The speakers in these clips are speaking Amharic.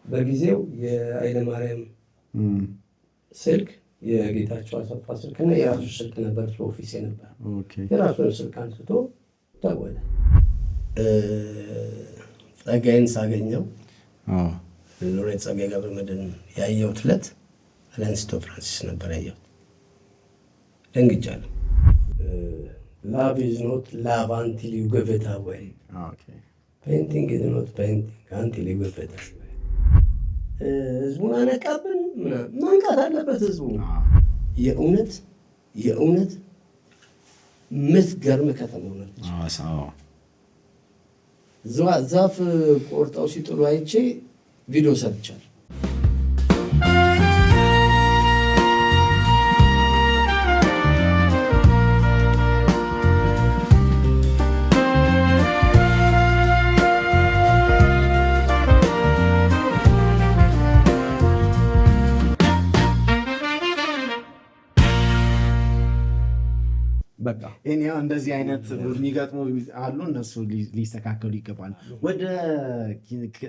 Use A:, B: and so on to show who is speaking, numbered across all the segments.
A: በጊዜው የኃይለ ማርያም ስልክ የጌታቸው አሰፋ ስልክና የራሱ ስልክ ነበር። ኦፊስ ነበር። የራሱን ስልክ አንስቶ ደወለ። ጸጋዬን ሳገኘው ሎሬት ጸጋዬ ገብረመድህን ያየሁት ዕለት አላንስቶ ፍራንሲስ ነበር ያየሁት። ደንግጫለሁ። ላቭ ኢዝ ኖት ላቭ አንቲል ዩ ጊቭ ኢት አዌይ። ፔይንቲንግ ኢዝ ኖት ፔይንቲንግ አንቲል ዩ ጊቭ ኢት አዌይ። ህዝቡን አነቃብን። መንቃት አለበት ህዝቡ። የእውነት የምትገርም ከተማ ነች። ዛፍ ቆርጠው ሲጥሉ አይቼ ቪዲዮ ሰርቻለሁ።
B: በቃ እኔው እንደዚህ አይነት የሚገጥሙ አሉ። እነሱ ሊስተካከሉ ይገባል። ወደ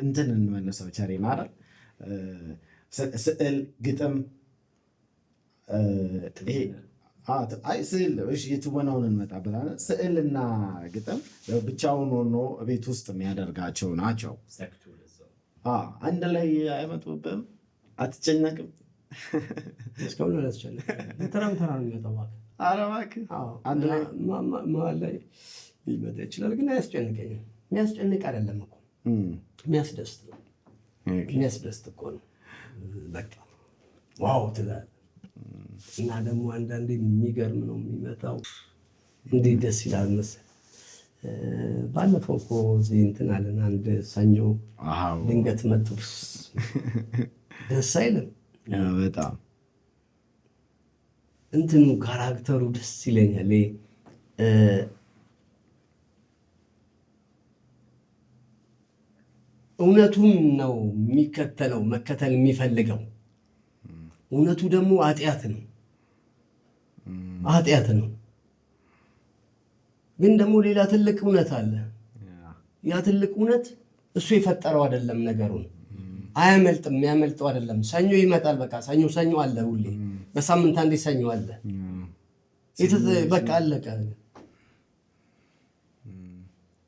B: እንትን እንመለሰው። ቸሬ ማለት ስዕል፣ ግጥም ስዕል የትወናውን እንመጣበታለን። ስዕልና ግጥም ብቻውን ሆኖ ቤት ውስጥ የሚያደርጋቸው ናቸው። አንድ ላይ አይመጡብህም? አትጨነቅም?
A: እስካሁን አላስጨነቅም። ተራም ተራ ነው የሚመጣው።
B: አንድ ላይ
A: መሀል ላይ ሊመጣ ይችላል፣ ግን አያስጨንቀኝም። የሚያስጨንቅ አይደለም እኮ የሚያስደስት ነው። የሚያስደስት እኮ ነው። በቃ ዋው ትላለህ። እና ደግሞ አንዳንዴ የሚገርም ነው የሚመጣው። እንዴት ደስ ይላል መሰለህ። ባለፈው እኮ እዚህ እንትን አለን። አንድ ሰኞ ድንገት መጡ። ደስ አይልም?
B: በጣም
A: እንትኑ ካራክተሩ ደስ ይለኛል። እውነቱን ነው የሚከተለው፣ መከተል የሚፈልገው። እውነቱ ደግሞ ኃጢአት ነው። ግን ደግሞ ሌላ ትልቅ እውነት አለ። ያ ትልቅ እውነት እሱ የፈጠረው አይደለም። ነገሩን አያመልጥም። የሚያመልጠው አይደለም። ሰኞ ይመጣል። በቃ ሰኞ አለ ሁሌ። በሳምንት አንዴ ሰኞ አለ። በቃ አለቀ።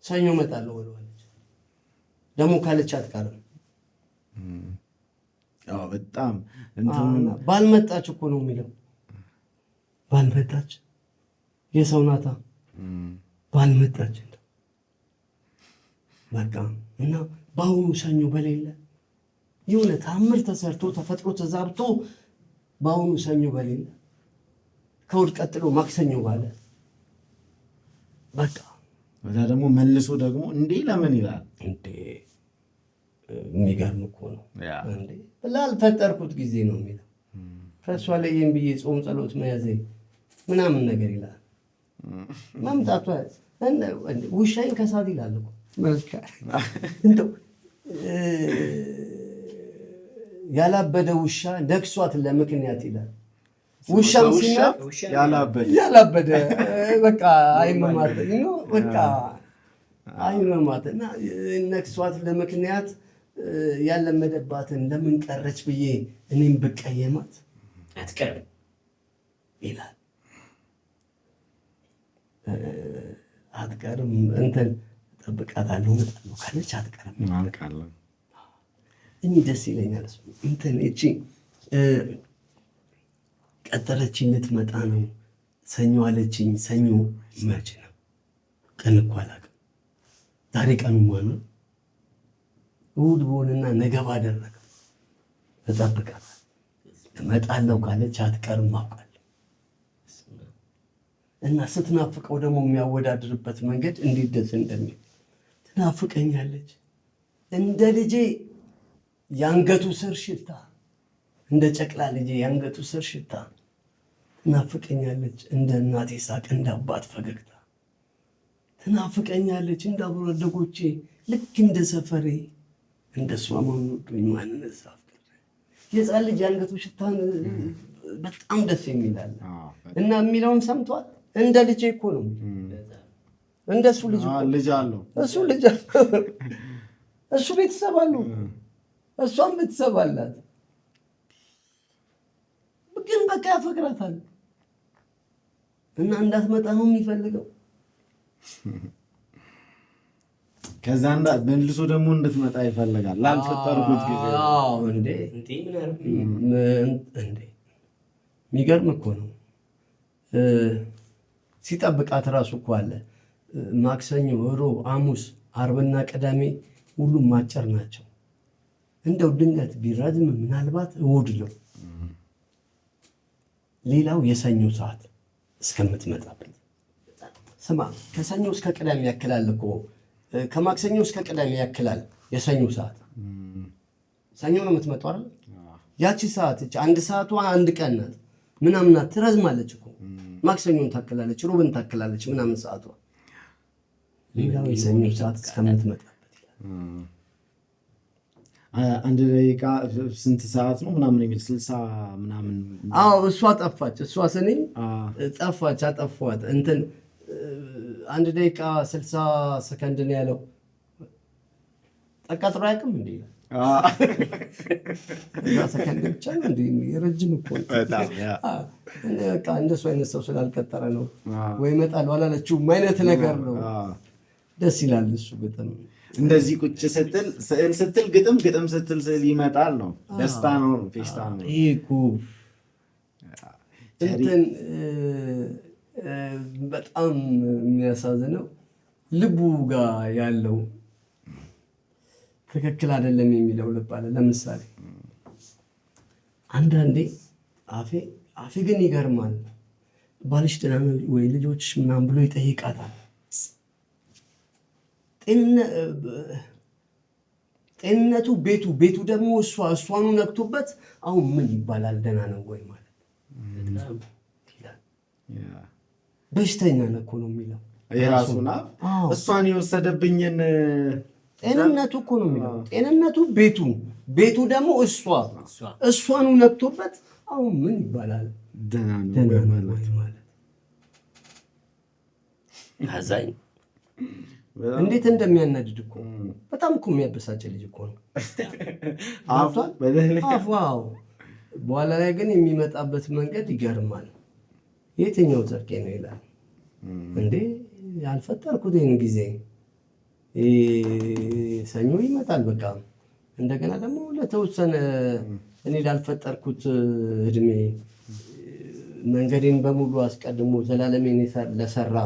A: ሰኞ እመጣለሁ ብለዋለች። ደግሞ ካለች አትቀርም።
B: በጣም
A: ባልመጣች እኮ ነው የሚለው። ባልመጣች የሰው ናታ። ባልመጣች በቃ እና በአሁኑ ሰኞ በሌለ የሆነ ታምር ተሰርቶ ተፈጥሮ ተዛብቶ በአሁኑ ሰኞ በሌለ ከውድ ቀጥሎ ማክሰኞ ባለ በቃ
B: በዛ ደግሞ መልሶ ደግሞ እንዴ ለምን ይላል።
A: እንዴ የሚገርም እኮ ነው። እንዴ ላልፈጠርኩት ጊዜ ነው የሚለው። ከእሷ ለይም ብዬ ጾም ጸሎት መያዜ ምናምን ነገር ይላል። መምጣቷ ውሻዬን ከሳት ይላል እኮ እንደው ያላበደ ውሻ ነክሷት ለምክንያት ይላል። ውሻም ሲናት ያላበደ በቃ አይመማት ነው። በቃ አይመማት እና ነክሷት ለምክንያት ያለመደባትን ለምን ቀረች ብዬ እኔም ብቀየማት አትቀርም ይላል። አትቀርም እንትን ጠብቃታለሁ እመጣለሁ ካለች አትቀርም
B: ማንቃለን።
A: እኔ ደስ ይለኛል። እንትን እቺ ቀጠረችኝ ልትመጣ ነው ሰኞ አለችኝ። ሰኞ መቼ ነው? ቀን እኮ አላውቅም። ዛሬ ቀኑ ማነው? እሑድ በሆነና ነገ ባደረገ እጠብቃታለሁ። እመጣለሁ ካለች አትቀርም አውቃለሁ። እና ስትናፍቀው ደግሞ የሚያወዳድርበት መንገድ እንዴት ደስ እንደሚል ትናፍቀኛለች። እንደ ልጄ የአንገቱ ስር ሽታ፣ እንደ ጨቅላ ልጄ የአንገቱ ስር ሽታ ትናፍቀኛለች። እንደ እናቴ ሳቅ፣ እንደ አባት ፈገግታ ትናፍቀኛለች። እንደ አብሮ አደጎቼ ልክ እንደ ሰፈሬ እንደሷ ማንወዱኝ ማንነት ሳፍቀር የሕፃን ልጅ የአንገቱ ሽታ በጣም ደስ የሚላል እና የሚለውን ሰምቷል። እንደ ልጄ እኮ ነው። እንደሱ ልጅ
B: አለው።
A: እሱ ልጅ እሱ ቤተሰብ አለው። እሷም ቤተሰብ አላት፣ ግን በቃ ያፈቅራታል እና እንዳትመጣ ነው የሚፈልገው።
B: ከዛ መልሶ ደግሞ እንድትመጣ ይፈልጋል ላልፈጠርኩት ጊዜ።
A: የሚገርም እኮ ነው። ሲጠብቃት እራሱ እኮ አለ ማክሰኞ፣ ሮብ፣ ሐሙስ፣ ዓርብና ቅዳሜ ሁሉም ማጨር ናቸው። እንደው ድንገት ቢረዝም ምናልባት እሑድ ነው። ሌላው የሰኞ ሰዓት እስከምትመጣበት ስማ፣ ከሰኞ እስከ ቅዳሜ ያክላል እኮ ከማክሰኞ እስከ ቅዳሜ ያክላል የሰኞ ሰዓት። ሰኞ ነው የምትመጣው አይደል? ያቺ ሰዓት አንድ ሰዓቷ አንድ ቀን ናት ምናምን ናት፣ ትረዝማለች እኮ ማክሰኞን ታክላለች፣ ሮብን ታክላለች ምናምን ሰዓቷ። ሌላው የሰኞ ሰዓት እስከምትመጣበት
B: አንድ ደቂቃ ስንት ሰዓት ነው ምናምን የሚል 60 ምናምን።
A: አዎ እሷ ጠፋች፣ እሷ ስንኝ ጠፋች፣ አጠፏት እንትን አንድ ደቂቃ 60 ሰከንድ ነው ያለው። ተቀጥሮ አያውቅም እንዴ? ሰከንድ ብቻ ነው እንዴ? የረጅም እኮ በቃ እንደሱ አይነት ሰው ስላልቀጠረ ነው ወይ እመጣለሁ አላለችውም አይነት ነገር ነው። ደስ ይላል እሱ ግጥም።
B: እንደዚህ ቁጭ ስትል ስዕል ስትል ግጥም፣ ግጥም ስትል ስዕል ይመጣል ነው። ደስታ ነው፣ ፌስታ ነው።
A: ይሄ እኮ እንትን በጣም የሚያሳዝነው ልቡ ጋር ያለው ትክክል አይደለም የሚለው ልብ አለ። ለምሳሌ አንዳንዴ አፌ ግን ይገርማል፣ ባልሽ ደህና ነው ወይ ልጆች ምናምን ብሎ ይጠይቃታል። ጤንነቱ ቤቱ ደግሞ እሷኑ ነክቶበት አሁን ምን ይባላል ደህና ነው ወይ ማለት በሽተኛ ነህ እኮ ነው የሚለው
B: የራሱና እሷን የወሰደብኝን
A: ጤንነቱ እኮ ነው የሚለው። ጤንነቱ ቤቱ ደግሞ እሷኑ ነክቶበት አሁን ምን ይባላል ደህና ነው ወይ ማለት። አዛኝ እንዴት እንደሚያናድድ እኮ በጣም እኮ የሚያበሳጭ ልጅ እኮ ነው። አፏው በኋላ ላይ ግን የሚመጣበት መንገድ ይገርማል። የትኛው ጨርቄ ነው ይላል እንዴ? ያልፈጠርኩት ይህን ጊዜ ሰኞ ይመጣል። በቃ እንደገና ደግሞ ለተወሰነ እኔ ላልፈጠርኩት እድሜ መንገዴን በሙሉ አስቀድሞ ዘላለሜን ለሰራ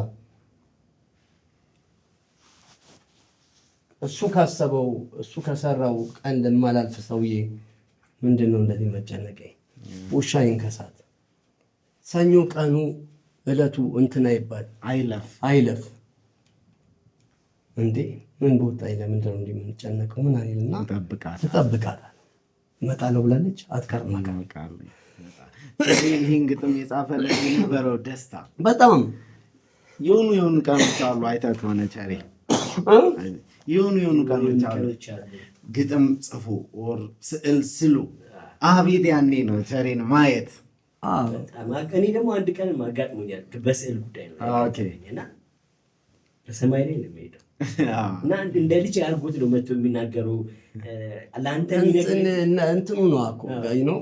A: እሱ ካሰበው እሱ ከሰራው ቀን ለማላልፍ ሰውዬ ምንድን ነው እንደዚህ መጨነቀኝ? ውሻ ይንከሳት። ሰኞ ቀኑ እለቱ እንትና ይባል አይለፍ እንዴ? ምን ቦታ ለምንድን ነው እንደምንጨነቀው? ምን አይልና ትጠብቃታለህ። እመጣለሁ ብላለች አትቀርም።
B: ይህን ግጥም የጻፈለት የነበረው ደስታ
A: በጣም
B: የሆኑ ቀኖች አሉ። አይተህ ከሆነ ቸሬ የሆኑ ቀኖች አሉ ግጥም ጽፎ ወር ስዕል ስሉ አቤት ያኔ ነው ቸሬን ማየት።
C: እኔ ደግሞ አንድ ቀን አጋጥሞኛል በስዕል ጉዳይ ነው እና በሰማይ ላይ ነው የሚሄደው እና እንደ ልጅ አድርጎት ነው መጥቶ የሚናገሩ ለአንተ
A: እንትኑ ነው እኮ ነው።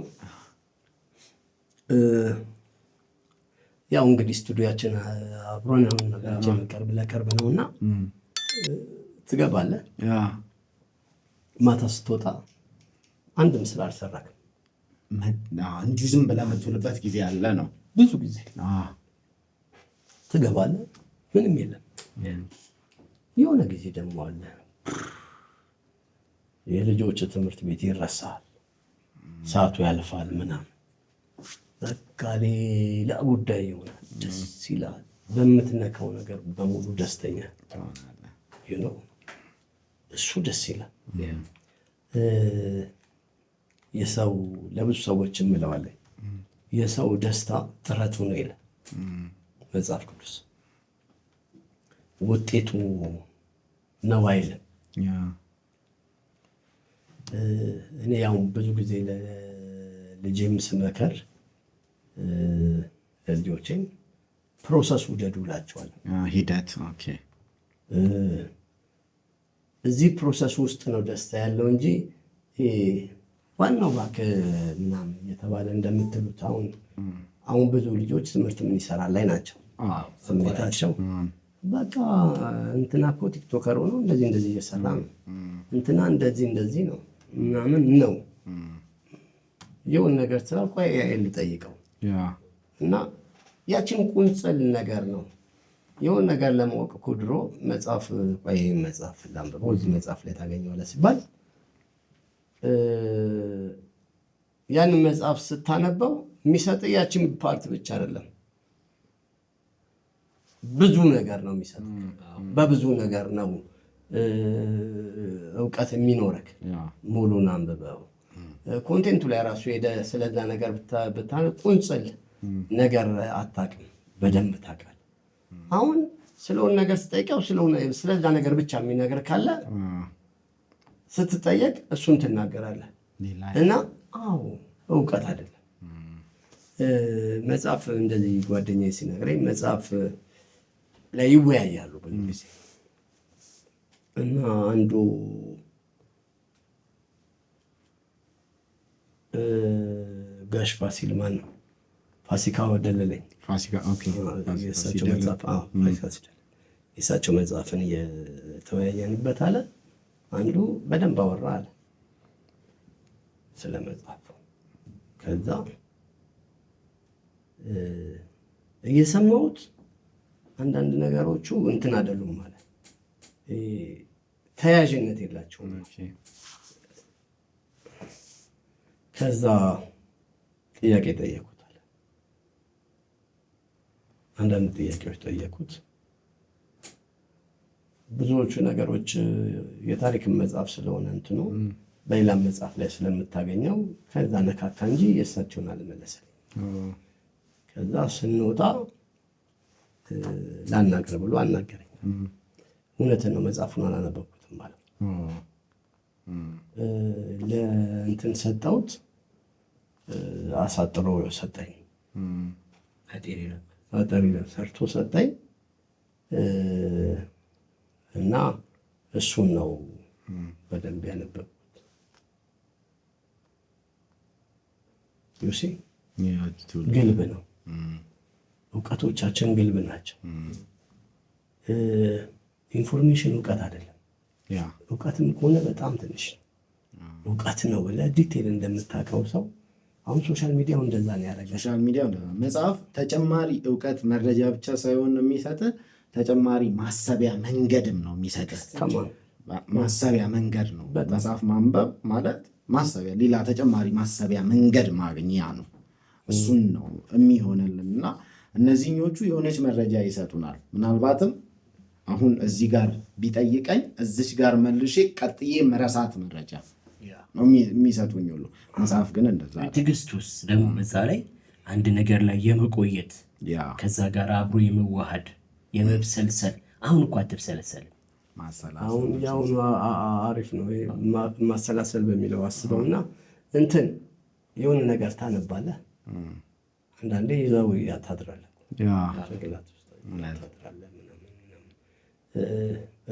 A: ያው እንግዲህ ስቱዲያችን አብሮን አሁን ነገራችን ቅርብ ለቅርብ ነው እና ትገባለህ። ማታ ስትወጣ አንድም ስራ አልሰራክም።
B: እንዲሁ ዝም ብለህ የምትውልበት ጊዜ አለ ነው።
A: ብዙ ጊዜ ትገባለህ፣ ምንም የለም። የሆነ ጊዜ ደግሞ አለ የልጆች ትምህርት ቤት ይረሳል፣ ሰዓቱ ያልፋል ምናምን፣ በቃ ሌላ ጉዳይ ይሆናል። ደስ ይላል። በምትነካው ነገር በሙሉ ደስተኛ ነው። እሱ ደስ ይላል። የሰው ለብዙ ሰዎች የምለዋለኝ የሰው ደስታ ጥረቱ ነው ይላል መጽሐፍ ቅዱስ። ውጤቱ ነው አይልም። እኔ ያው ብዙ ጊዜ ለልጄም ስመከር ለልጆቼም ፕሮሰሱ ውደዱ እላቸዋለሁ።
B: ሂደት
A: እዚህ ፕሮሰስ ውስጥ ነው ደስታ ያለው እንጂ ዋናው እባክህ ምናምን እየተባለ እንደምትሉት አሁን ብዙ ልጆች ትምህርት ምን ይሰራል ላይ ናቸው ስሜታቸው። በቃ እንትና እኮ ቲክቶከር ሆኖ እንደዚህ እንደዚህ እየሰራ ነው፣ እንትና እንደዚህ እንደዚህ ነው ምናምን ነው። የሆነ ነገር ስራ ቆይ ልጠይቀው እና ያችን ቁንጽል ነገር ነው የሆነ ነገር ለማወቅ እኮ ድሮ መጽሐፍ ቆይ መጽሐፍ ላንብበው እዚህ መጽሐፍ ላይ ታገኘዋለህ ሲባል ያንን መጽሐፍ ስታነበው የሚሰጥህ ያችን ፓርት ብቻ አይደለም፣ ብዙ ነገር ነው የሚሰጥህ። በብዙ ነገር ነው እውቀት የሚኖረክ። ሙሉን አንብበው ኮንቴንቱ ላይ ራሱ ሄደህ ስለዛ ነገር ቁንጽል ነገር አታውቅም፣ በደንብ ታውቃለህ። አሁን ስለሆነ ነገር ስጠይቀው ስለዛ ነገር ብቻ የሚነገር ካለ ስትጠየቅ እሱን ትናገራለህ እና እውቀት አይደለም። መጽሐፍ እንደዚህ ጓደኛዬ ሲነግረኝ መጽሐፍ ላይ ይወያያሉ ብዙ ጊዜ እና አንዱ ጋሽ ፋሲል ማን ነው ፋሲካ ወደለለኝ የእሳቸው መጽሐፍን እየተወያየንበት አለ። አንዱ በደንብ አወራ አለ ስለ መጽሐፉ። ከዛ እየሰማሁት አንዳንድ ነገሮቹ እንትን አይደሉም ማለት ተያያዥነት የላቸውም። ከዛ ጥያቄ ጠየቁት አለ። አንዳንድ ጥያቄዎች ጠየቁት። ብዙዎቹ ነገሮች የታሪክን መጽሐፍ ስለሆነ እንትኑ በሌላም መጽሐፍ ላይ ስለምታገኘው ከዛ ነካካ እንጂ የእሳቸውን አልመለሰልኝ። ከዛ ስንወጣ ላናገር ብሎ አናገረኝ። እውነትን ነው መጽሐፉን አላነበብኩትም ማለት ለእንትን ሰጠሁት፣ አሳጥሮ ሰጠኝ፣ አጠሪ ሰርቶ ሰጠኝ እና እሱን ነው በደንብ ያነበብኩት። ዩሲ ግልብ ነው፣ እውቀቶቻችን ግልብ ናቸው። ኢንፎርሜሽን እውቀት አይደለም። እውቀትም ከሆነ በጣም ትንሽ እውቀት ነው ብለህ ዲቴል እንደምታውቀው ሰው አሁን ሶሻል ሚዲያው እንደዛ ነው ያደረገ።
B: ሶሻል ሚዲያው መጽሐፍ ተጨማሪ እውቀት መረጃ ብቻ ሳይሆን የሚሰጥህ ተጨማሪ ማሰቢያ መንገድም ነው የሚሰጥህ። ማሰቢያ መንገድ ነው መጽሐፍ ማንበብ ማለት ማሰቢያ፣ ሌላ ተጨማሪ ማሰቢያ መንገድ ማግኛ ነው። እሱን ነው የሚሆንልን እና እነዚህኞቹ የሆነች መረጃ ይሰጡናል። ምናልባትም አሁን እዚህ ጋር ቢጠይቀኝ እዚች ጋር መልሼ ቀጥዬ መረሳት መረጃ ነው የሚሰጡኝ ሁሉ። መጽሐፍ ግን እንደዛ
C: ትዕግስቱስ ደግሞ በዛ ላይ አንድ ነገር ላይ የመቆየት ከዛ ጋር አብሮ የመዋሃድ የመብሰልሰል። አሁን እኮ አትብሰለሰል።
A: አሁን ያሁኑ አሪፍ ነው ማሰላሰል በሚለው አስበውና እንትን የሆነ ነገር ታነባለህ፣ አንዳንዴ ይዘው ታድራለህ ጭንቅላት ውስጥ ታድራለህ።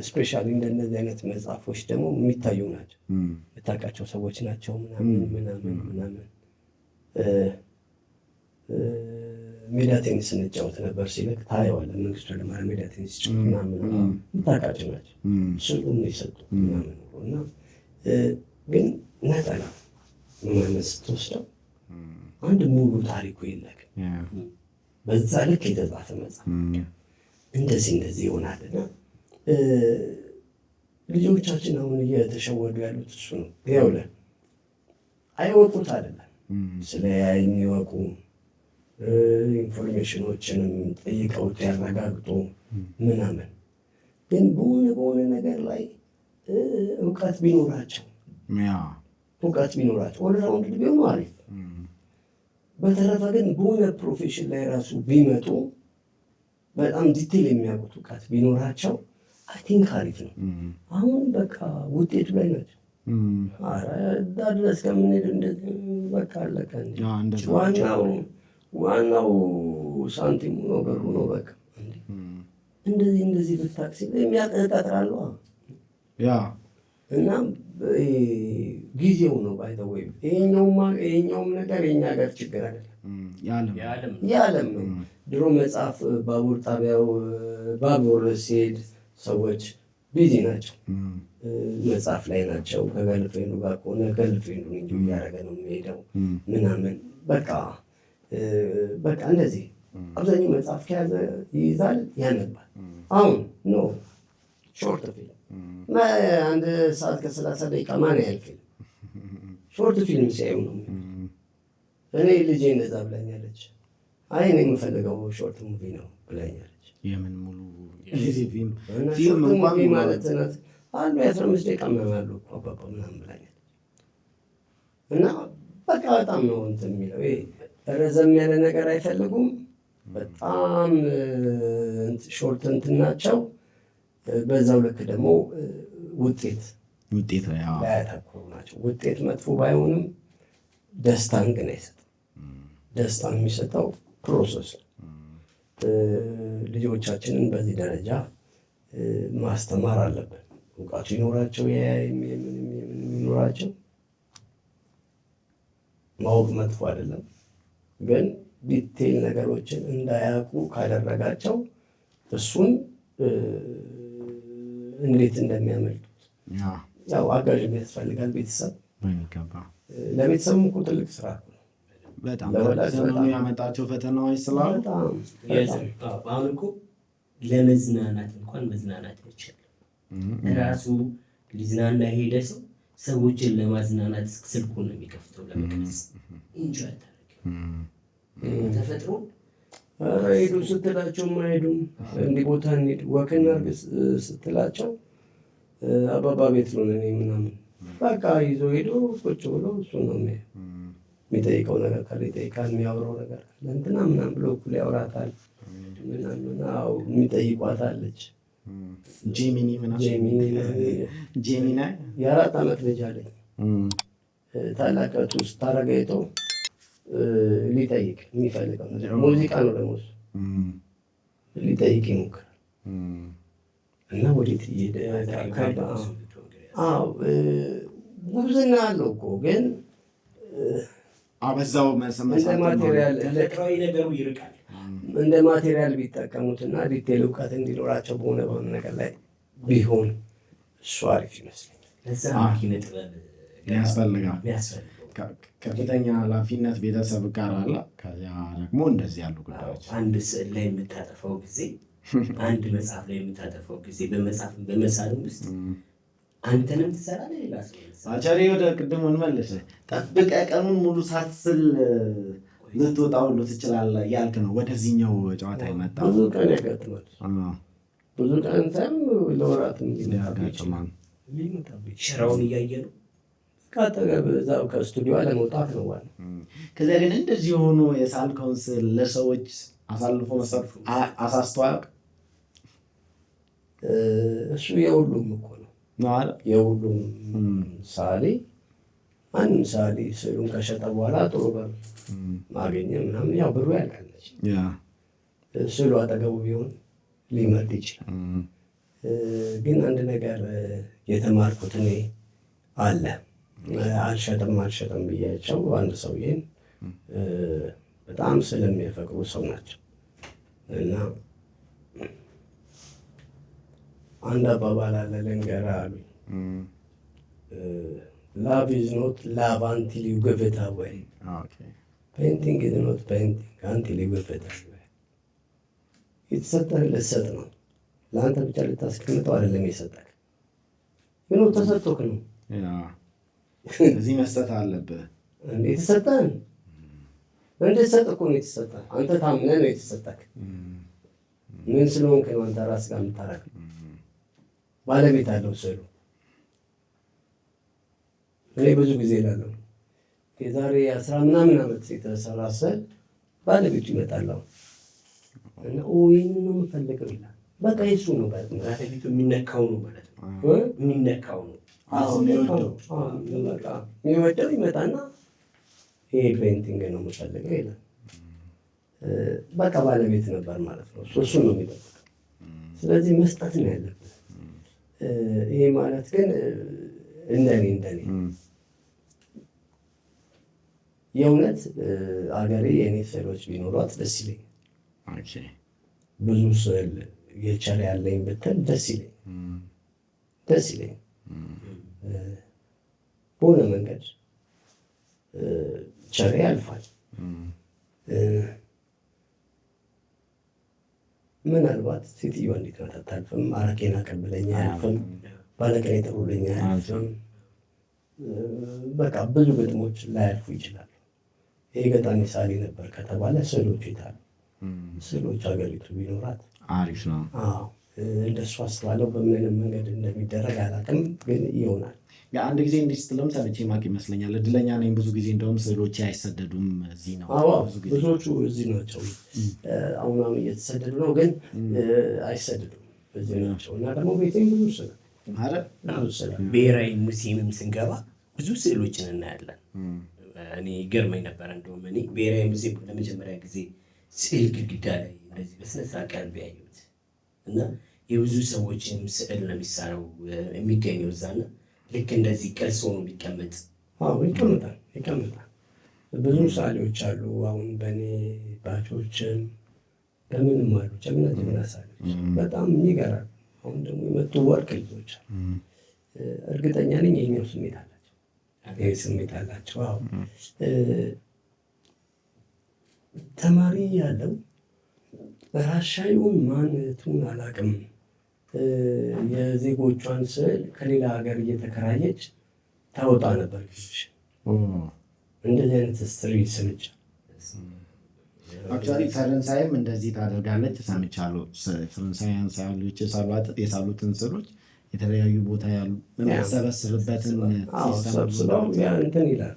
A: ስፔሻሊ እንደነዚህ አይነት መጽሐፎች ደግሞ የሚታዩ ናቸው፣ የምታውቃቸው ሰዎች ናቸው ምናምን። ሜዳ ቴኒስ እንጫወት ነበር ሲልክ ታየዋለህ። መንግስቱ ኃይለማርያም ሜዳ ቴኒስ ምናምን የምታውቃቸው ናቸው። ስሉም የሰጡ ምናምን እና ግን ነጠላ ምናምን ስትወስደው አንድ ሙሉ ታሪኩ የለህም። በዛ ልክ የተጻፈ መጽሐፍ እንደዚህ ይሆናልና ልጆቻችን አሁን እየተሸወዱ ያሉት እሱ ነው። ይኸውልህ አይወቁት አይደለም ስለ ያይን ይወቁ፣ ኢንፎርሜሽኖችንም ጠይቀውት ያረጋግጡ ምናምን። ግን በሆነ ነገር ላይ እውቀት ቢኖራቸው ኦልራውንድ ቢሆኑ አሪፍ። በተረፈ ግን በሆነ ፕሮፌሽን ላይ ራሱ ቢመጡ በጣም ዲቴል የሚያውቁት እውቀት ቢኖራቸው አይ ቲንክ አሪፍ ነው። አሁን በቃ ውጤቱ ላይ ናቸው። እዛ ድረስ ከምንሄድ እንደዚህ በቃ አለቀ። ዋናው ሳንቲሙ ነው፣ ብሩ ነው። በቃ እንደዚህ በታክሲ የሚያቀጣጥራሉ እና ጊዜው ነው ባይተወይ ይሄኛውም ነገር የኛ ሀገር ችግር አይደለም፣ የዓለም ነው። ድሮ መጽሐፍ ባቡር ጣቢያው ባቡር ሲሄድ ሰዎች ቢዚ ናቸው፣ መጽሐፍ ላይ ናቸው። ከገልፍሬንዱ ጋር ከሆነ ገልፍሬንዱን እንጂ እያደረገ ነው የሚሄደው ምናምን በቃ እንደዚህ አብዛኛው መጽሐፍ ከያዘ ይይዛል፣ ያነባል። አሁን ኖ ሾርት ፊልም 1 ሰዓት ከ30 ደቂቃ ማን ያህል ፊልም ሾርት ፊልም ሲያዩ ነው። እኔ ልጄ እንደዛ ብላኛለች። አይ እኔ የምፈልገው ሾርት ሙቪ ነው ብላኛለች።
B: የምን ሙሉ
A: ፊልም ሙቪ ማለት ናት አንዱ 15 ደቂቃ ምናምን አሉ አባባ ምናምን ብላኛለች። እና በቃ በጣም ነው እንትን የሚለው ረዘም ያለ ነገር አይፈልጉም። በጣም ሾርት እንትን ናቸው። በዛው ልክ ደግሞ ውጤት ላያተኩሩ ናቸው። ውጤት መጥፎ ባይሆንም ደስታን ግን አይሰጥም። ደስታን የሚሰጠው ፕሮሰስ ነው። ልጆቻችንን በዚህ ደረጃ ማስተማር አለብን። እውቀቱ ይኖራቸው የሚኖራቸው ማወቅ መጥፎ አይደለም፣ ግን ዲቴይል ነገሮችን እንዳያውቁ ካደረጋቸው እሱን እንዴት እንደሚያመልጡት ያው አጋዥ ያስፈልጋል። ቤተሰብ ለቤተሰብም እኮ ትልቅ ስራ
B: በጣም ዘመኑ ያመጣቸው ፈተናዎች ስላሉ
C: አሁን እኮ ለመዝናናት እንኳን መዝናናት አይቻልም። ራሱ ሊዝናና ሄደ ሰው ሰዎችን ለማዝናናት ስልኩን ነው የሚከፍተው ለመቅረጽ እንጂ ተፈጥሮ
A: ሄዱ ስትላቸው አይሄዱም። እንዲህ ቦታ እንሂድ ወክ እናድርግ ስትላቸው አባባ ቤት ነው እኔ ምናምን በቃ ይዞ ሄዶ ቁጭ ብሎ እሱ ነው የሚጠይቀው ነገር ካለ ይጠይቃል፣ የሚያወራው ነገር ካለ እንትና ምናምን ብሎ እኩል ያወራታል። ምናምን የሚጠይቋታለች
B: ጄሚኒ
A: የ4 ዓመት ልጅ አለኝ። ታላቀቱ ውስጥ ታረጋይቶ ሊጠይቅ የሚፈልገው ሙዚቃ ነው ደግሞ እሱ ሊጠይቅ ይሞክራል። እና ወዴት እየሄደ ጉብዝና አለው እኮ ግን
B: በዛው
C: ነገሩ ይርቃል።
A: እንደ ማቴሪያል ቢጠቀሙትና ዲቴል እውቀት እንዲኖራቸው በሆነ ነገር ላይ ቢሆን እሱ አሪፍ ይመስለኛል።
C: ለዛ ኪነ ጥበብ
B: ያስፈልጋል። ከፍተኛ ኃላፊነት ቤተሰብ ጋር አለ። ከዚያ ደግሞ እንደዚህ ያሉ ጉዳዮች
C: አንድ ስዕል ላይ የምታጠፋው ጊዜ፣ አንድ መጽሐፍ ላይ የምታጠፋው ጊዜ በመጽሐፍ በመሳልም ውስጥ አንተንም ትሰራለህ። ሌላ
B: አቻሪ ወደ ቅድሙ እንመለስ። ጠብቀህ ቀኑን ሙሉ ሳትስል ልትወጣ ሁሉ ትችላለህ ያልክ ነው። ወደዚህኛው ጨዋታ የመጣው
A: ብዙ ቀን ያጋጥማል። ብዙ ቀን ሳይሆን ለወራትም ያጋጥማል።
C: ሽራውን እያየ ነው
A: ከአጠገብ እዛው ከስቱዲዮ ለመውጣት ነው ዋናው።
B: ከዚያ ግን እንደዚህ ሆኖ የሳልከውን ስዕል ለሰዎች አሳልፎ መስጠት አሳስቶ አያውቅም?
A: እሱ የሁሉም እኮ ነው የሁሉም ሳሌ ማንም ሳሌ ስዕሉን ከሸጠ በኋላ ጥሩ ብር ማገኘ ምናምን ያው ብሩ ያልቃለች። ስዕሉ አጠገቡ ቢሆን ሊመርጥ ይችላል። ግን አንድ ነገር የተማርኩት እኔ አለ አልሸጥም ብያቸው አንድ ሰውዬን በጣም ስለሚያፈቅሩ ሰው ናቸው እና አንድ አባባል አለ ልንገርህ አሉኝ። ላቭ ኢዝ ኖት ላቭ አንቲል ዩ ጊቭ ኢት አዌይ፣ ፔይንቲንግ ኢዝ ኖት ፔይንቲንግ አንቲል ዩ ጊቭ ኢት አዌይ። የተሰጠህ ልትሰጥ ነው። ለአንተ ብቻ ልታስቀምጠው አይደለም የሰጠህ ግን ተሰጥቶክ ነው።
B: እዚህ መስጠት አለብህ።
A: የተሰጠህን እንድትሰጥ እኮ ነው የተሰጠህ። አንተ ታምነህ ነው የተሰጠህ። ምን ስለሆንክ ነው አንተ ራስህ ጋር የምታረግ? ባለቤት አለው ስዕሉ። እኔ ብዙ ጊዜ እላለሁ የዛሬ 10 ምናምን ዓመት የተሰራ ስዕል ባለቤቱ ይመጣል እና ይህን ነው የምፈልገው ይላል። በቃ የሱ ነው ባለቤቱ የሚነካው ነው ማለት ነው። የሚነካው ነው የሚወደው ይመጣና ይሄ ፔይንቲንግ ነው የምፈልገው ይላል። በቃ ባለቤት ነበር ማለት ነው። እሱ ነው የሚጠብቀው። ስለዚህ መስጠት ነው ያለብን። ይሄ ማለት ግን እንደኔ የእውነት አገሬ የኔ ስዕሎች ቢኖሯት ደስ ይለኝ። ብዙ ስዕል የቸር ያለኝ ብትል ደስ ይለኝ። በሆነ መንገድ ቸሬ ያልፋል። ምናልባት ሴትዮዋ እንዴት ናት አታልፍም። አረቄን አቀብለኝ አያልፍም። ባለቀኔ ጥሩልኝ አያልፍም። በቃ ብዙ ግጥሞች ላያልፉ ይችላሉ። ይሄ ገጣሚ ሳሊ ነበር ከተባለ ስዕሎቹ ይታሉ። ስዕሎች ሀገሪቱ ቢኖራት
B: አሪፍ ነው።
A: እንደሱ አስባለሁ። በምን አይነት መንገድ እንደሚደረግ አላውቅም፣ ግን ይሆናል።
B: የአንድ ጊዜ እንዲህ ስትለም ሰምቼ ማቅ ይመስለኛል። እድለኛ ነኝ። ብዙ ጊዜ እንደውም ስዕሎች አይሰደዱም። እዚህ ነው
A: ብዙዎቹ እዚህ ናቸው። አሁን እየተሰደዱ ነው፣ ግን አይሰደዱም። እዚህ ናቸው እና ደግሞ ቤቴም ብዙ ስዕል
C: ብሔራዊ ሙዚየምም ስንገባ ብዙ ስዕሎችን እናያለን። እኔ ገርመኝ ነበረ። እንደውም እኔ ብሔራዊ ሙዚየም ለመጀመሪያ ጊዜ ስዕል ግድግዳ ላይ እንደዚህ በስነስርዓት ቀርብ ያየሁት እና የብዙ ሰዎችን ስዕል ነው የሚሳለው የሚገኘው እዛና ልክ እንደዚህ ቅርጽ ሆኖ ቢቀመጥ
A: ይቀመጣል። ብዙ ሳሌዎች አሉ። አሁን በእኔ ባቾችም በምንም አሉ ጀግና ሳሌዎች በጣም የሚገራሉ። አሁን ደግሞ የመጡ ወርቅ ልጆች አሉ። እርግጠኛ ነኝ የኛው ስሜት አላቸው። ተማሪ ያለው ራሻዩን ማንቱን አላውቅም። የዜጎቿን ስዕል ከሌላ ሀገር እየተከራየች ታወጣ ነበር። እንደዚህ አይነት ስትሪ ስንቻ
B: አክቹዋሊ ፈረንሳይም እንደዚህ ታደርጋለች ሰምቻለሁ። ፈረንሳውያን ሳሎች የሳሉትን ስዕሎች የተለያዩ ቦታ ያሉ ሰበስብበትን
A: ሰብስበው እንትን ይላል።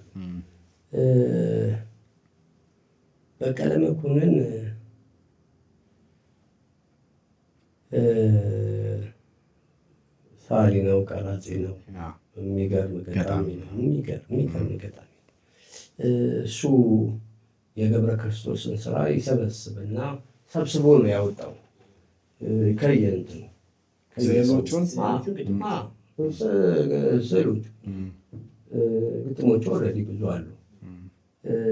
A: በቀለ መኮንን ሳሊ ነው፣ ቀራጺ ነው። የሚገርም ገጣሚ ነው። የሚገርም ገጣሚ እሱ የገብረ ክርስቶስን ስራ ይሰበስብና ሰብስቦ ነው ያወጣው። ከየእንትኑ ስዕሎቹ ግጥሞቹ ኦልሬዲ ብዙ አሉ።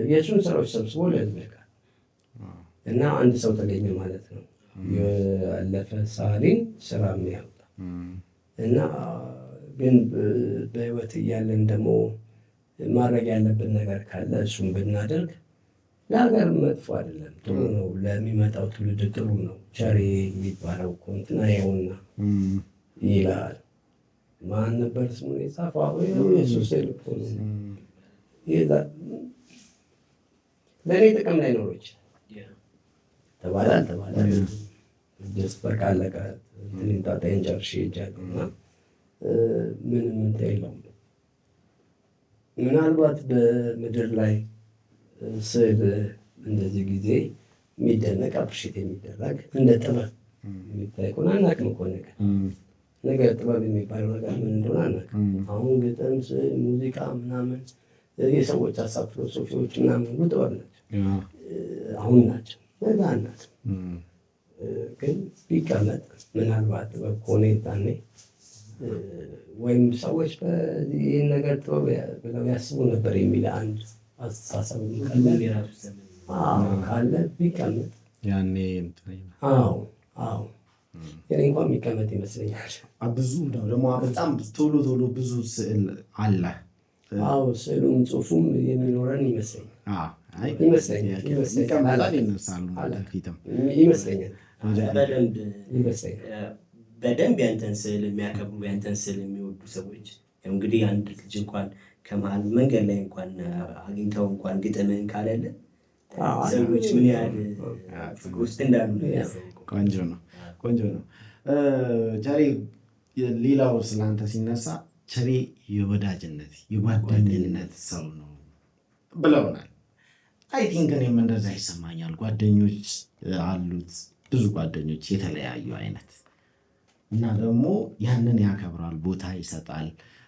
A: የእሱን ስራዎች ሰብስቦ ለህዝብ ያውቃል እና አንድ ሰው ተገኘ ማለት ነው። ያለፈ ሳሊን ስራ የሚያወጣ እና ግን በህይወት እያለን ደግሞ ማድረግ ያለብን ነገር ካለ እሱም ብናደርግ ለሀገር መጥፎ አይደለም፣ ጥሩ ነው። ለሚመጣው ትውልድ ጥሩ ነው። ቸሬ የሚባለው እኮ እንትና ይኸውና ይላል። ማን ነበር ስሙን የጻፈው? የሱስ ልኮ ለእኔ ጥቅም ላይ ኖሮ ይችላል ተባለ ደስ በቃ አለቀ። ጣጣዬን ጨርሼ ሄጃለሁ እና ምንም እንትን የለውም። ምናልባት በምድር ላይ ስዕል እንደዚህ ጊዜ የሚደነቅ አፕሪሼት የሚደረግ እንደ ጥበብ የሚታይ ከሆነ አናውቅም እኮ ነገር ጥበብ የሚባለው ነገር ምን እንደሆነ አናውቅም። አሁን ግጥም፣ ስዕል፣ ሙዚቃ ምናምን የሰዎች ሀሳብ ፊሎሶፊዎች ምናምን ሁሉ ጥበብ ናቸው። አሁን ናቸው ነገ አናውቅም። ግን ቢቀመጥ ምናልባት ጥበብ ከሆነ ይታኔ ወይም ሰዎች ይህን ነገር ጥበብ ብለው ያስቡ ነበር የሚል አንድ አስተሳሰብ ካለ ቢቀመጥ ያኔ እኔ እንኳን የሚቀመጥ ይመስለኛል።
B: ብዙ ነው ደግሞ በጣም ቶሎ ብዙ ስዕል አለ።
A: ስዕሉም ጽሑፉም የሚኖረን ይመስለኛል።
C: በደንብ ያንተን ስዕል የሚያከብሩ ያንተን ስዕል የሚወዱ ሰዎች እንግዲህ አንድ ልጅ እንኳን ከመሀል መንገድ ላይ እንኳን አግኝተው እንኳን ግጥምህን ካለለ ሰዎች ምን ያህል ፍቅር ውስጥ እንዳሉ
B: ቆንጆ ነው። ቸሬ ሌላው ስለአንተ ሲነሳ ቸሬ የወዳጅነት የጓደኝነት ሰው ነው ብለውናል። አይ ቲንክ እኔም እንደዛ ይሰማኛል። ጓደኞች አሉት፣ ብዙ ጓደኞች የተለያዩ አይነት እና ደግሞ ያንን ያከብራል፣ ቦታ ይሰጣል።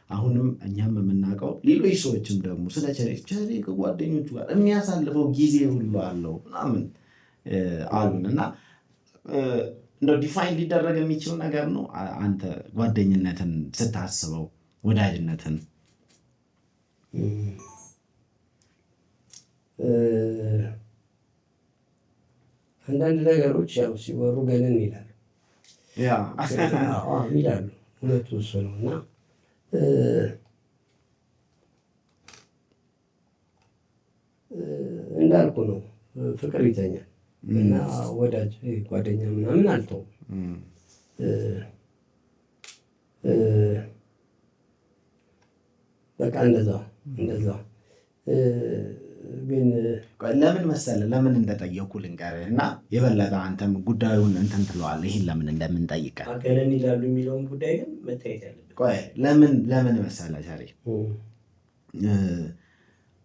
B: አሁንም እኛም የምናውቀው ሌሎች ሰዎችም ደግሞ ስለ ቸሬ ከጓደኞቹ ጋር የሚያሳልፈው ጊዜ ሁሉ አለው ምናምን አሉን እና እንደው ዲፋይን ሊደረግ የሚችል ነገር ነው። አንተ ጓደኝነትን ስታስበው ወዳጅነትን?
A: አንዳንድ ነገሮች ያው ሲወሩ ገንን ይላሉ ይላሉ። እውነቱ እሱ ነው እና እንዳልኩ ነው። ፍቅር ይተኛል እና ወዳጅ ጓደኛ ምናምን አልተውም። በቃ እንደዛ ግን
B: ለምን መሰለህ ለምን እንደጠየኩ ልንገርህ እና የበለጠ አንተም ጉዳዩን እንትን ትለዋለህ። ይህን ለምን እንደምንጠይቀህ
C: ገነን ይላሉ የሚለውን ጉዳይ ግን መታየት ያለበት
B: ቆይ ለምን መሰለህ ዛሬ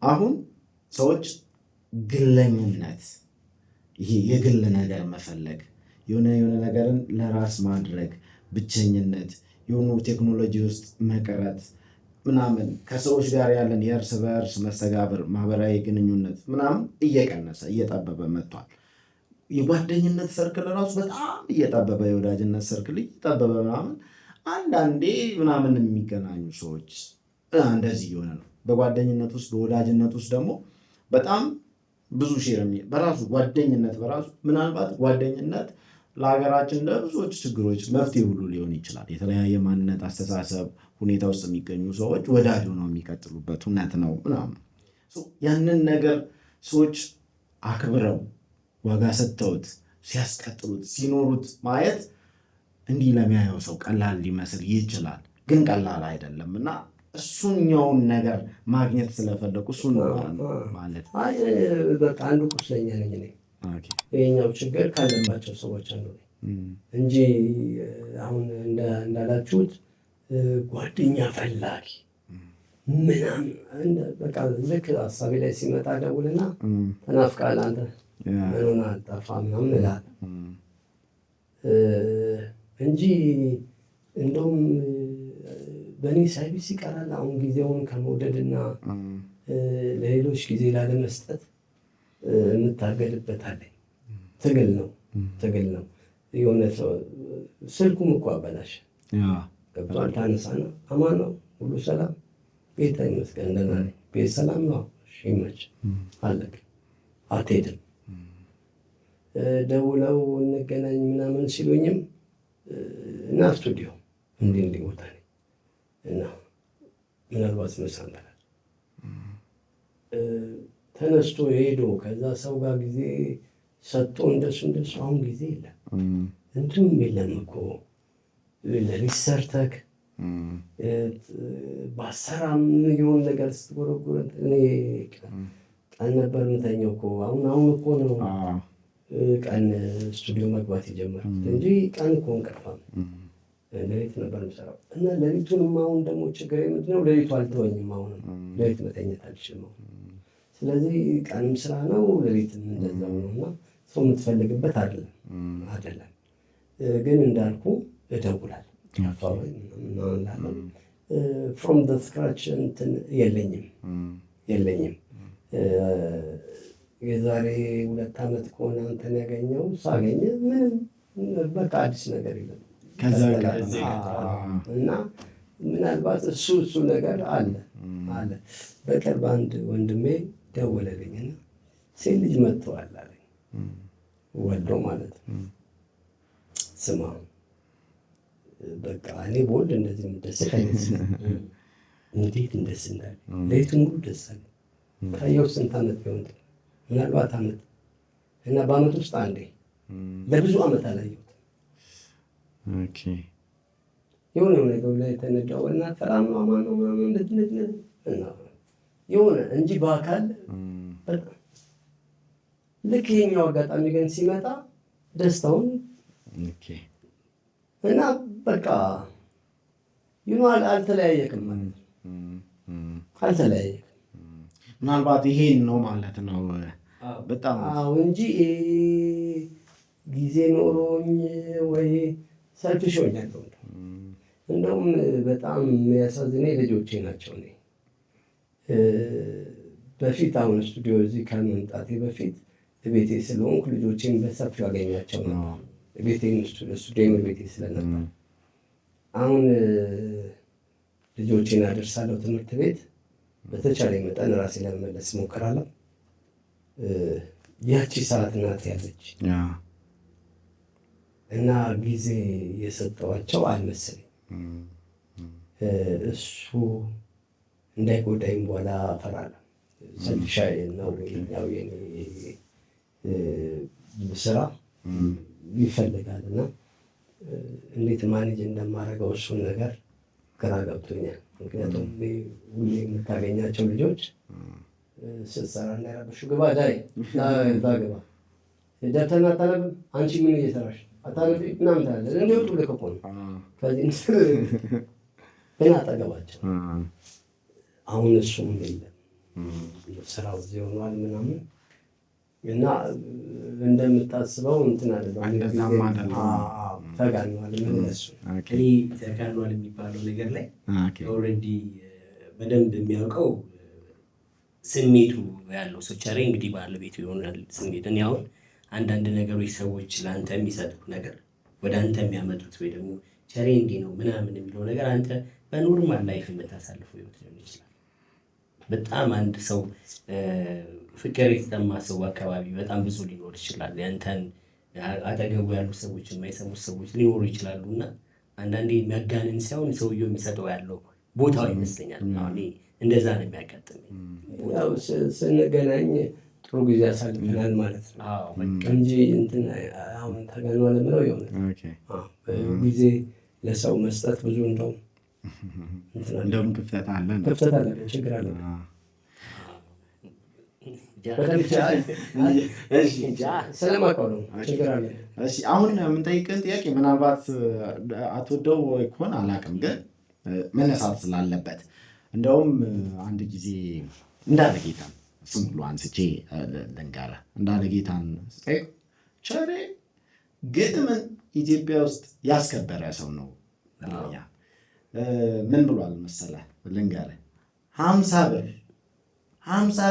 B: አሁን ሰዎች ግለኝነት፣ ይሄ የግል ነገር መፈለግ፣ የሆነ ነገርን ለራስ ማድረግ፣ ብቸኝነት፣ የሆኑ ቴክኖሎጂ ውስጥ መቅረት ምናምን ከሰዎች ጋር ያለን የእርስ በእርስ መስተጋብር ማህበራዊ ግንኙነት ምናምን እየቀነሰ እየጠበበ መጥቷል። የጓደኝነት ሰርክል ራሱ በጣም እየጠበበ፣ የወዳጅነት ሰርክል እየጠበበ ምናምን አንዳንዴ ምናምን የሚገናኙ ሰዎች እንደዚህ እየሆነ ነው። በጓደኝነት ውስጥ በወዳጅነት ውስጥ ደግሞ በጣም ብዙ ሼር በራሱ ጓደኝነት በራሱ ምናልባት ጓደኝነት ለሀገራችን ለብዙዎች ችግሮች መፍትሄ ሁሉ ሊሆን ይችላል። የተለያየ ማንነት፣ አስተሳሰብ፣ ሁኔታ ውስጥ የሚገኙ ሰዎች ወዳጅ ሆነው የሚቀጥሉበት እውነት ነው ምናምን። ያንን ነገር ሰዎች አክብረው ዋጋ ሰጥተውት ሲያስቀጥሉት ሲኖሩት ማየት እንዲህ ለሚያየው ሰው ቀላል ሊመስል ይችላል፣ ግን ቀላል አይደለም እና እሱኛውን ነገር ማግኘት ስለፈለጉ እሱን ማለት
A: በቃ አንዱ ቁስለኛ ነኝ እኔ። ይሄኛው ችግር ካለባቸው ሰዎች አንዱ ነኝ እንጂ አሁን እንዳላችሁት ጓደኛ ፈላጊ ምናምን በቃ ልክ ሀሳቤ ላይ ሲመጣ ደውልና ተናፍቃል አንተ ምን ሆነሃል ጠፋ ምናምን እላለሁ እንጂ እንደውም በእኔ ሰርቪስ ይቀራል። አሁን ጊዜውን ከመውደድና ለሌሎች ጊዜ ላለመስጠት የምታገልበት አለኝ። ትግል ነው። የሆነ ሰው ስልኩም እኮ አበላሽ ገብቷል። ታነሳና አማን ነው ሁሉ ሰላም ቤት ይመስገን ደህና ነኝ ቤት ሰላም ነው ይመች አለቅ አትሄድም። ደውለው እንገናኝ ምናምን ሲሉኝም እና ስቱዲዮ እንዲህ ቦታ ነኝ እና ምናልባት መሳንበላል ተነስቶ ሄዶ ከዛ ሰው ጋር ጊዜ ሰጥቶ እንደሱ አሁን ጊዜ የለም እንትንም የለም እኮ ለሪሰርተክ በአሰራም የሆን ነገር ስትጎረጎረ እኔ ቀን ነበር ምተኛው እኮ አሁን እኮ ነው ቀን ስቱዲዮ መግባት የጀመርኩት እንጂ ቀን እኮ እንቀርፋም ሌሊት ነበር የምሰራው እና ሌሊቱንም አሁን ደግሞ ችግር ምንድነው ሌሊቱ አልተወኝም። አሁንም ሌሊት መተኛት አልችልም። ስለዚህ ቀንም ስራ ነው ሌሊትም እንደዛው ነው እና ሰው የምትፈልግበት አይደለም ግን እንዳልኩ እደውላለሁ ፍሮም ዘ ስክራች እንትን የለኝም የዛሬ 2 ዓመት ከሆነ አንተን ያገኘው ሳገኘ ምንም በቃ አዲስ ነገር የለም እና ምናልባት እሱ ነገር አለ። በቅርብ አንድ ወንድሜ ደወለልኝና ሴት ልጅ መጥተዋል አለኝ ወልዶ ማለት ነው። ስማ በቃ እኔ በወልድ እንደዚህ ደስ አይነት እንዴት እንደስ እንዳለ ሌሊቱን ሙሉ ደስ አለ። ካየው ስንት ዓመት ቢሆን ምናልባት ዓመት እና በዓመት ውስጥ አንዴ ለብዙ ዓመት አላየሁትም። የሆነ ነገር ላይ ተነዳው እና ሰላም ነው አማን ነው ምናምን እንደዚህ እና የሆነ እንጂ በአካል በጣም ልክ ይሄኛው አጋጣሚ ግን ሲመጣ ደስታውን እና በቃ አልተለያየክም ማለት አልተለያየክም።
B: ምናልባት ይሄን ነው ማለት ነው በጣም
A: እንጂ ጊዜ ኖሮኝ ወይ ሰልፍሽ ሆኛለሁ። እንደውም በጣም የሚያሳዝነኝ ልጆቼ ናቸው። እኔ በፊት አሁን ስቱዲዮ እዚህ ከመምጣቴ በፊት ቤቴ ስለሆንኩ ልጆቼን በሰፊው አገኛቸው ነበር። ቤቴን ስቱዲዮ ቤቴ ስለነበር አሁን ልጆቼን አደርሳለሁ ትምህርት ቤት። በተቻለ መጠን ራሴ ለመመለስ እሞክራለሁ። ያቺ ሰዓት ናት ያለች እና ጊዜ የሰጠዋቸው አልመሰለኝ። እሱ እንዳይጎዳኝ በኋላ እፈራለሁ። ሰልሻ ነው ያው የኔ ስራ ይፈልጋል እና እንዴት ማኔጅ እንደማደርገው እሱን ነገር ግራ ገብቶኛል። ምክንያቱም ሁሌ የምታገኛቸው ልጆች ስትሰራ እንዳይረብሹ ግባ ዳይ ግባ ደብተርህን አታነብም አንቺ ምን እየሰራሽ አታነቢ ምናምን ትላለህ። እንዲወጡ ልክ እኮ ነው። ከዚህ ግን አጠገባቸው አሁን እሱም የለም ስራው እዚህ ሆኗል ምናምን እና እንደምታስበው እንትን አይደለም። ተጋኗል መለሱ
C: እኔ ተጋኗል የሚባለው ነገር ላይ ኦልሬዲ በደንብ የሚያውቀው ስሜቱ ያለው ሰው ቸሬ እንግዲህ ባለቤቱ ይሆናል ስሜት። እኔ አሁን አንዳንድ ነገሮች ሰዎች ለአንተ የሚሰጡት ነገር ወደ አንተ የሚያመጡት ወይ ደግሞ ቸሬ እንዲህ ነው ምናምን የሚለው ነገር አንተ በኖርማል ላይፍ የምታሳልፈው ህይወት ሊሆን ይችላል። በጣም አንድ ሰው ፍቅር የተጠማ ሰው አካባቢ በጣም ብዙ ሊኖር ይችላል። ያንተን አጠገቡ ያሉ ሰዎች የማይሰሙት ሰዎች ሊኖሩ ይችላሉ እና አንዳንዴ የሚያጋንን ሳይሆን ሰውየው የሚሰጠው ያለው ቦታው ይመስለኛል። እንደዛ ነው የሚያጋጥመኝ።
A: ያው ስንገናኝ ጥሩ ጊዜ ያሳልፈናል ማለት ነው እንጂ እንትን አሁን ተገኗል የምለው የሆነ ጊዜ ለሰው መስጠት ብዙ
B: እንደውም ክፍተት አለ
A: ችግር አለ። ስለማውቀው ነው ችግር አለ።
B: አሁን የምንጠይቅህን ጥያቄ ምናልባት አትወደው ከሆነ አላውቅም፣ ግን መነሳት ስላለበት እንደውም አንድ ጊዜ እንዳለ ጌታን ስም ሁሉ አንስቼ ልንገርህ። እንዳለ ጌታን ስጠይቅ ቸሬ ግጥምን ኢትዮጵያ ውስጥ ያስከበረ ሰው ነው ብሎኛል። ምን ብሏል መሰለህ? ልንገርህ 50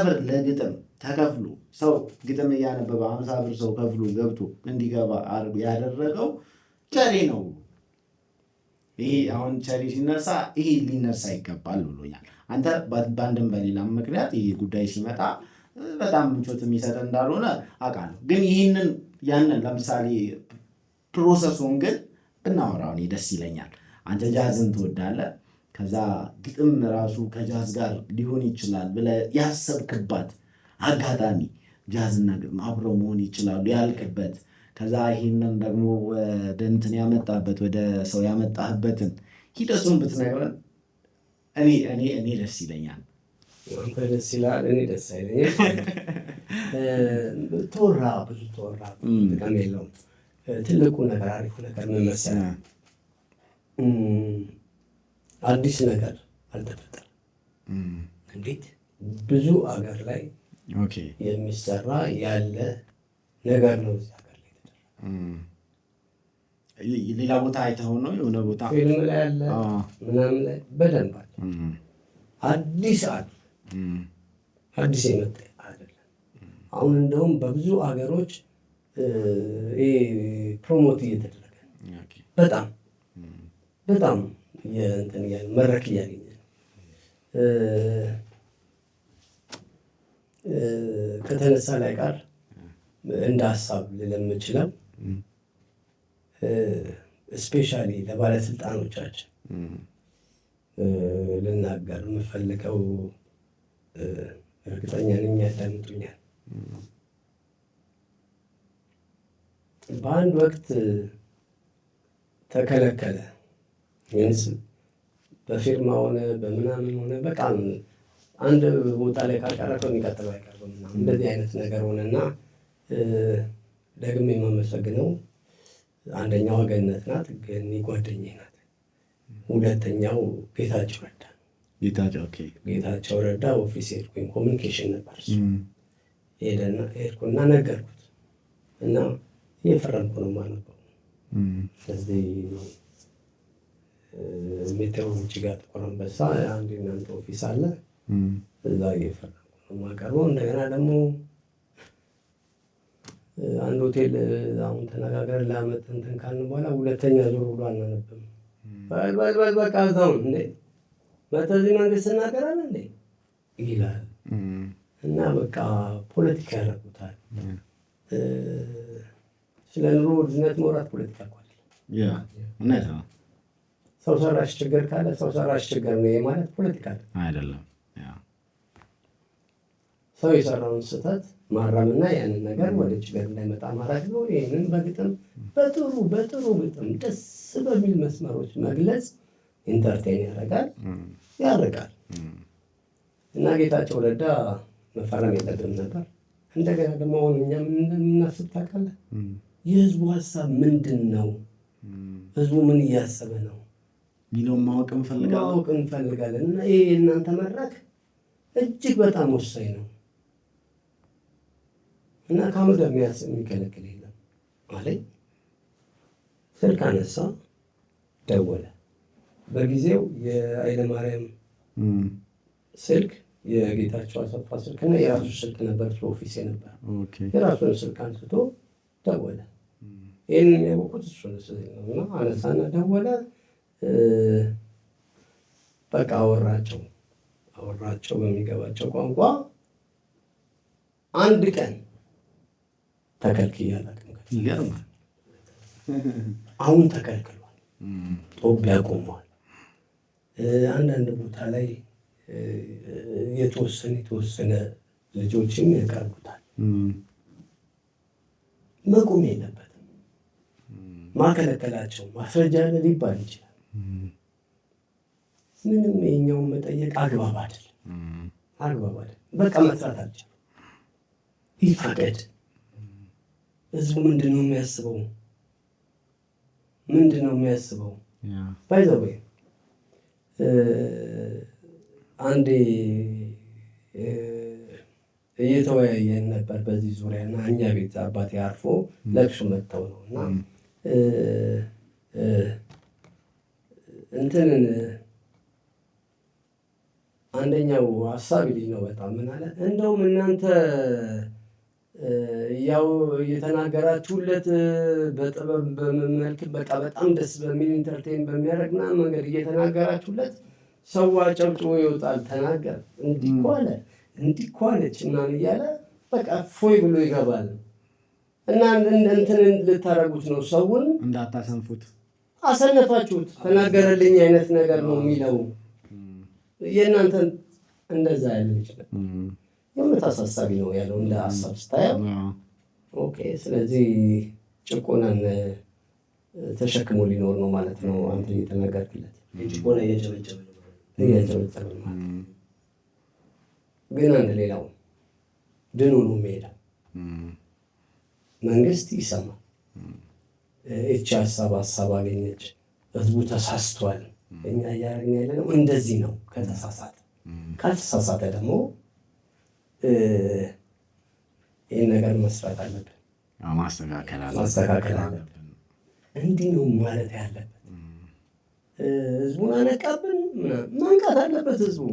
B: ብር ለግጥም ተከፍሎ ሰው ግጥም እያነበበ 50 ብር ሰው ከፍሎ ገብቶ እንዲገባ አድርጎ ያደረገው ቸሬ ነው። ይሄ አሁን ቸሬ ሲነሳ ይሄ ሊነሳ ይገባል ብሎኛል። አንተ በአንድም በሌላም ምክንያት ይሄ ጉዳይ ሲመጣ በጣም ምቾት የሚሰጥ እንዳልሆነ አውቃለሁ። ግን ያንን ለምሳሌ ፕሮሰሱን ግን ብናወራው እኔ ደስ ይለኛል። አንተ ጃዝን ትወዳለህ፣ ከዛ ግጥም ራሱ ከጃዝ ጋር ሊሆን ይችላል ብለህ ያሰብክባት አጋጣሚ ጃዝና ግጥም አብረው መሆን ይችላሉ ያልክበት፣ ከዛ ይህንን ደግሞ ወደ እንትን ያመጣበት ወደ ሰው ያመጣህበትን ሂደቱን ብትነግረን እኔ ደስ ይለኛል።
A: ደስ ይላል። እኔ ደስ አይለኝም። ተወራ ብዙ ተወራ ጥቅም የለውም። ትልቁ ነገር አሪፉ ነገር ምን መሰለህ? አዲስ ነገር አልተፈጠረም።
C: እንዴት
A: ብዙ አገር ላይ የሚሰራ ያለ ነገር ነው። እዚህ ሀገር ላይ
B: ሌላ ቦታ አይተኸው ነው? የሆነ ቦታ
A: ፊልም ላይ ያለ ምናምን ላይ በደንብ አለ። አዲስ የመጣ አይደለም። አሁን እንደውም በብዙ ሀገሮች ፕሮሞት እየተደረገ በጣም መድረክ እያገኘ ከተነሳ ላይ ቃል እንደ ሀሳብ ልለምችለው ስፔሻሊ ለባለስልጣኖቻችን ልናገር የምፈልገው እርግጠኛ ነኝ ያዳምጡኛል። በአንድ ወቅት ተከለከለ። ይህንስ በፊርማ ሆነ በምናምን ሆነ በቃ አንድ ቦታ ላይ ካቀረበው የሚቀጥለው አይቀርብም። እንደዚህ አይነት ነገር ሆነና ደግሜ የማመሰግነው አንደኛው ገነት ናት፣ ግን ጓደኛዬ ናት። ሁለተኛው ጌታቸው ረዳ ኦፊስ ሄድኩኝ። ኮሚኒኬሽን ነበር እሱ። ሄድኩና ነገርኩት እና እየፈረምኩ ነው የማነበው። ስለዚህ ሜቴሮሎጂ ጋር ጥቁር አንበሳ አንድ እናንተ ኦፊስ አለ፣ እዛ እየፈረምኩ ነው የማቀርበው። እንደገና ደግሞ አንድ ሆቴል አሁን ተነጋገር ለአመት እንትን ካልን በኋላ ሁለተኛ ዙር ብሎ አናነብም። በቃ እዛው እንዴ በተዚህ መንግስት እናገራለን እንዴ ይላል። እና በቃ ፖለቲካ ያደርጉታል። ስለ ኑሮ ውድነት መውራት ፖለቲካ
B: እውነት
A: ሰው ሰራሽ ችግር ካለ ሰው ሰራሽ ችግር ነው ማለት ፖለቲካ
B: አይደለም።
A: ሰው የሰራውን ስህተት ማረምና ያንን ነገር ወደ ችግር እንዳይመጣ ማድረግ ነው። ይህንን በግጥም በጥሩ ግጥም ደስ በሚል መስመሮች መግለጽ ኢንተርቴን ያደርጋል። እና ጌታቸው ረዳ መፈረም የለብንም ነበር። እንደገና ደግሞ አሁን እኛ የምናስብ ታውቃለህ፣ የህዝቡ ሀሳብ ምንድን ነው? ህዝቡ ምን እያሰበ ነው
B: ሚለውን ማወቅ
A: እንፈልጋለን። እና ይህ የእናንተ መድረክ እጅግ በጣም ወሳኝ ነው እና ከአመድ የሚከለክል የለም አለኝ። ስልክ አነሳ፣ ደወለ። በጊዜው የኃይለማርያም ስልክ የጌታቸው አሰፋ ስልክ እና የራሱ ስልክ ነበር፣ ኦፊስ ነበር። የራሱን ስልክ አንስቶ ደወለ። ይህን የሚያውቁት እሱ ነው። አነሳና ደወለ። በቃ አወራቸው በሚገባቸው ቋንቋ። አንድ ቀን ተከልክዬ አላውቅም።
B: ይገርማል።
A: አሁን ተከልክሏል። ጦቢያ ቆሟል። አንዳንድ ቦታ ላይ የተወሰነ ልጆችም ያቀርቡታል። መቆም የለበትም። ማከለከላቸው ማስረጃ ሊባል ይችላል። ምንም የኛውን መጠየቅ አግባብ አይደለም። በቃ መስራት አልችልም። ይፈቀድ። ህዝቡ ምንድን ነው የሚያስበው? ባይዘው አንዴ እየተወያየን ነበር በዚህ ዙሪያ እና እኛ ቤት አባቴ አርፎ ለቅሶ መጥተው ነው እና እንትንን አንደኛው ሀሳብ ልጅ ነው በጣም ምን አለ፣ እንደውም እናንተ ያው እየተናገራችሁለት በጥበብ በመልክ በቃ በጣም ደስ በሚል ኢንተርቴን በሚያደርግ ምናምን መንገድ እየተናገራችሁለት ሰው አጨብጭቦ ይወጣል። ተናገር እንዲህ እኮ አለች ምናምን እያለ በቃ ፎይ ብሎ ይገባል። እና እንትን ልታረጉት ነው፣ ሰውን
B: እንዳታሰንፉት፣
A: አሰነፋችሁት። ተናገረልኝ አይነት ነገር ነው የሚለው። የእናንተን እንደዛ ያለ ይችላል። የእውነት አሳሳቢ ነው ያለው እንደ ሀሳብ ስታየው። ኦኬ፣ ስለዚህ ጭቆናን ተሸክሞ ሊኖር ነው ማለት ነው። አንተ እየተናገርክለት
C: ጭቆና እያጨበጨበ
A: ነው። ግን አንድ ሌላው ድኖ ነው የሚሄደው። መንግስት ይሰማል። እቺ ሀሳብ አገኘች፣ ህዝቡ ተሳስቷል፣ እኛ እያደረግን ያለ ነው እንደዚህ ነው። ካልተሳሳተ ደግሞ ይህን ነገር መስራት አለብን፣ ማስተካከል አለብን። እንዲህ ነው ማለት ያለበት። ህዝቡን አነቃብን፣ መንቃት አለበት ህዝቡ።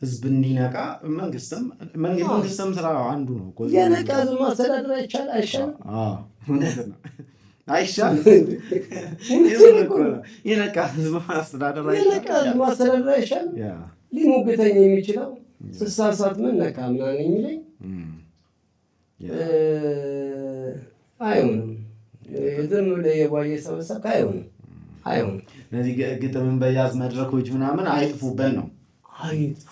B: ህዝብ እንዲነቃ መንግስትም ስራ አንዱ ነው።
A: የነቃ ህዝብ ማስተዳደር አይሻልም?
B: የነቃ ህዝብ ማስተዳደር
A: አይሻልም? ሊሞግተኝ የሚችለው ስሳሳት ምን ነካ ምናምን የሚለኝ አይሆንም። ዝም ብለህ የጓየ ሰበሰብክ አይሆንም።
B: እነዚህ ግጥምን በያዝ መድረኮች ምናምን አይጥፉበት ነው።
A: አይጥፉ።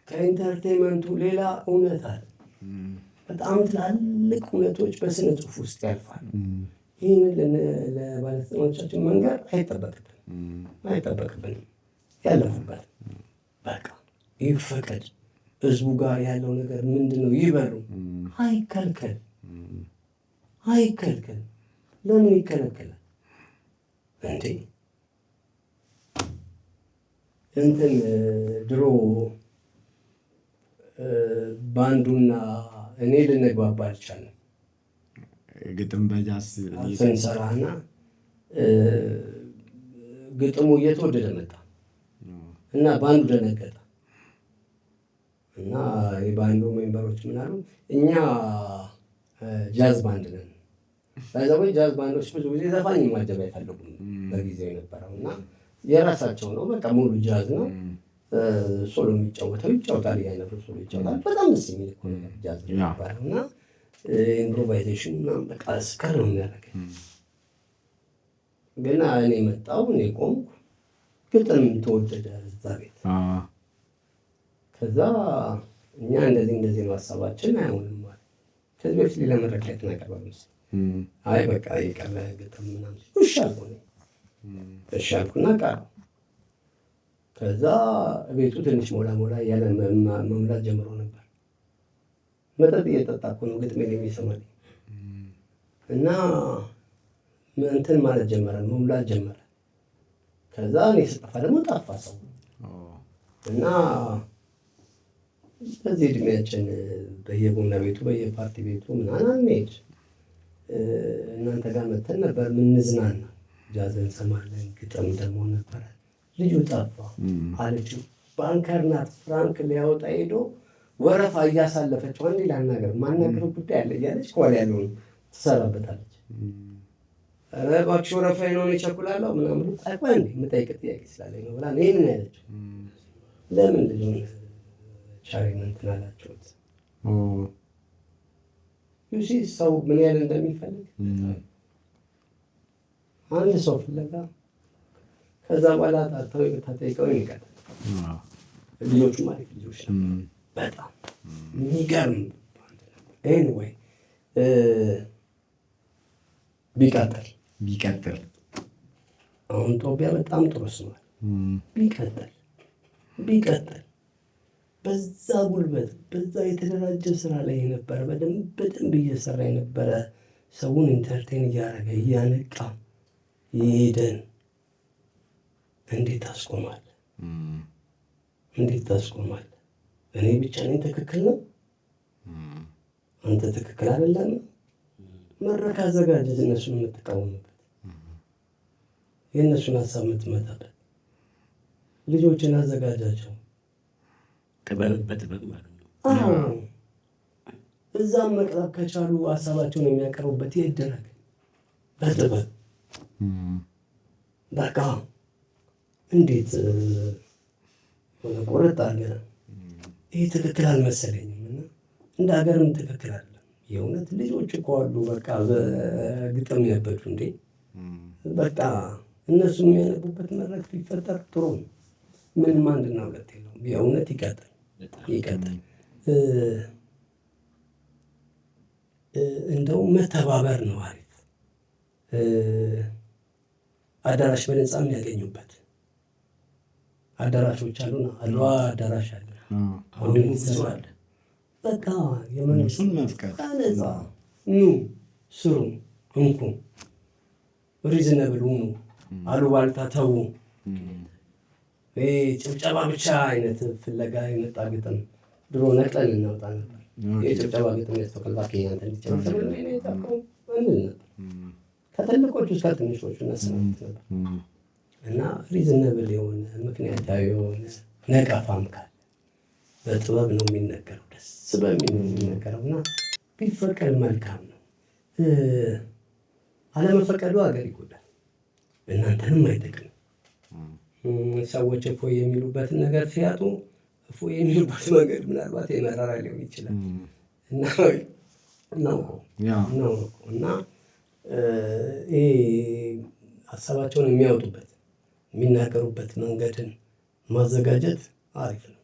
A: ከኢንተርቴንመንቱ ሌላ እውነት አለ። በጣም ትላልቅ እውነቶች በስነ ጽሁፍ ውስጥ ያልፋል። ይህንን ለባለስልጣኖቻችን መንገር አይጠበቅብንም። ያለፉበት በቃ ይፈቀድ። ህዝቡ ጋር ያለው ነገር ምንድን ነው ይበሉ። አይከልከል። ለምን ይከለከላል እንዴ? እንትን ድሮ ባንዱና እኔ ልንግባባ አልቻለም።
B: ግጥም በጃዝ
A: ስንሰራና ግጥሙ እየተወደደ መጣ እና ባንዱ ደነገጠ እና የባንዱ ሜምበሮች ምናሉ እኛ ጃዝ ባንድ ነን። ጃዝ ባንዶች ብዙ ጊዜ ዘፋኝ ማጀብ አይፈልጉም በጊዜው የነበረው እና የራሳቸው ነው። በቃ ሙሉ ጃዝ ነው። ሶሎ የሚጫወተው ይጫወታል፣ ያይነቱ ሶሎ ይጫወታል። በጣም ደስ የሚል እኮ ነገር ጃዝ የሚባለው እና ኢምፕሮቫይዜሽን ምናምን በቃ እስከር ነው የሚያደርገኝ። ግን እኔ መጣሁ፣ እኔ ቆምኩ፣ ግጥም ተወደደ እዛ ቤት። ከዛ እኛ እንደዚህ ነው ሀሳባችን አይሆንም ማለት ከዚህ በፊት ሌላ መድረክ ላይ ተናገርኩ መሰለኝ። አይ በቃ የቀረ ግጥም ምናምን እሺ አልኩኝ። እሺ አልኩና ቀረሁ። ከዛ ቤቱ ትንሽ ሞላ ያለ መሙላት ጀምሮ ነበር። መጠጥ እየጠጣ እኮ ነው ግጥሜን የሚሰማኝ እና እንትን ማለት ጀመረ፣ መሙላት ጀመረ። ከዛ እኔ ስጠፋ ደግሞ ጠፋ ሰው እና በዚህ እድሜያችን በየቡና ቤቱ በየፓርቲ ቤቱ ምናምን አንሄድ። እናንተ ጋር መተን ነበር ምንዝናና፣ ጃዝ እንሰማለን፣ ግጥም ደግሞ ነበረ። ልጁ ጠፋ አለችው። ባንከር ናት፣ ፍራንክ ሊያወጣ ሄዶ ወረፋ እያሳለፈችው አንዴ ላናገር ማናገረው ጉዳይ አለ እያለች ከኋላ ያለውን ትሰራበታለች። ኧረ እባክሽ ወረፋዬ ነው እቸኩላለሁ ምናምን ጠይቋ እንዴ የምጠይቅ ጥያቄ ስላለኝ ነው ብላ ይህን ያለችው። ለምን ልጁን ቻሪን እንትን አላችሁት? ዩሲ ሰው ምን ያህል እንደሚፈልግ አንድ ሰው ፍለጋ ከዛ በኋላ ጣርተው ተጠይቀው ይቀጥል። ልጆቹም አሪፍ ልጆች ነበር፣ በጣም የሚገርም ኤኒዌይ ቢቀጥል አሁን ጦቢያ በጣም ጥሩ ስሟል። ቢቀጥል በዛ ጉልበት በዛ የተደራጀ ስራ ላይ የነበረ በደንብ እየሰራ የነበረ ሰውን ኢንተርቴን እያደረገ እያነቃ ይሄደን እንዴት ታስቆማለህ? እኔ ብቻ ነኝ ትክክል ነው? አንተ ትክክል አይደለም? መድረክ አዘጋጀት፣ እነሱን የምትቃወምበት፣ የእነሱን ሀሳብ የምትመታበት፣ ልጆችን አዘጋጃቸው።
C: በጥበብ ማለት ነው።
A: እዛም መቅረብ ከቻሉ ሀሳባቸውን የሚያቀርቡበት ይደረግ በጥበብ በቃ እንዴት ሆነ ቆረጥ አለ። ይህ ትክክል አልመሰለኝም እና እንደ ሀገርም ትክክል አለ። የእውነት ልጆች እኮ አሉ በቃ በግጥም ያበዱ እንዴ። በቃ እነሱ የሚያነቡበት መድረክ ቢፈጠር ጥሩ ነው። ምንም አንድና ሁለት የለውም። የእውነት ይቀጥል። እንደው መተባበር ነው አሪፍ። አዳራሽ በነፃ የሚያገኙበት አዳራሾች አሉና አድዋ አዳራሽ አለ፣ አሁን ብዙ አለ። በቃ የመንግስቱን መፍቀድ ነፃ ኑ ስሩ፣ እንኩ ሪዝነብል ሁኑ፣ አሉባልታ ተዉ። ጭብጨባ ብቻ አይነት ፍለጋ የመጣ ግጥም ድሮ ነቅለን እናውጣ ነበር። የጭብጨባ ግጥም ያስተውቃል ባኬኛንተ እንዲጨበጨብ ከትልቆቹ እስከ ትንሾቹ እናስናት ነበር እና ሪዝነብል የሆነ ምክንያታዊ የሆነ ነቀፋም ካለ በጥበብ ነው የሚነገረው፣ ደስ በሚል ነው የሚነገረው እና ቢፈቀድ መልካም ነው። አለመፈቀዱ ሀገር ይጎዳል፣ እናንተንም አይጠቅም። ሰዎች እፎይ የሚሉበትን ነገር ሲያጡ እፎይ የሚሉበት መንገድ ምናልባት የመራራ ሊሆን ይችላል እና ይሄ ሀሳባቸውን የሚያወጡበት የሚናገሩበት መንገድን ማዘጋጀት አሪፍ ነው።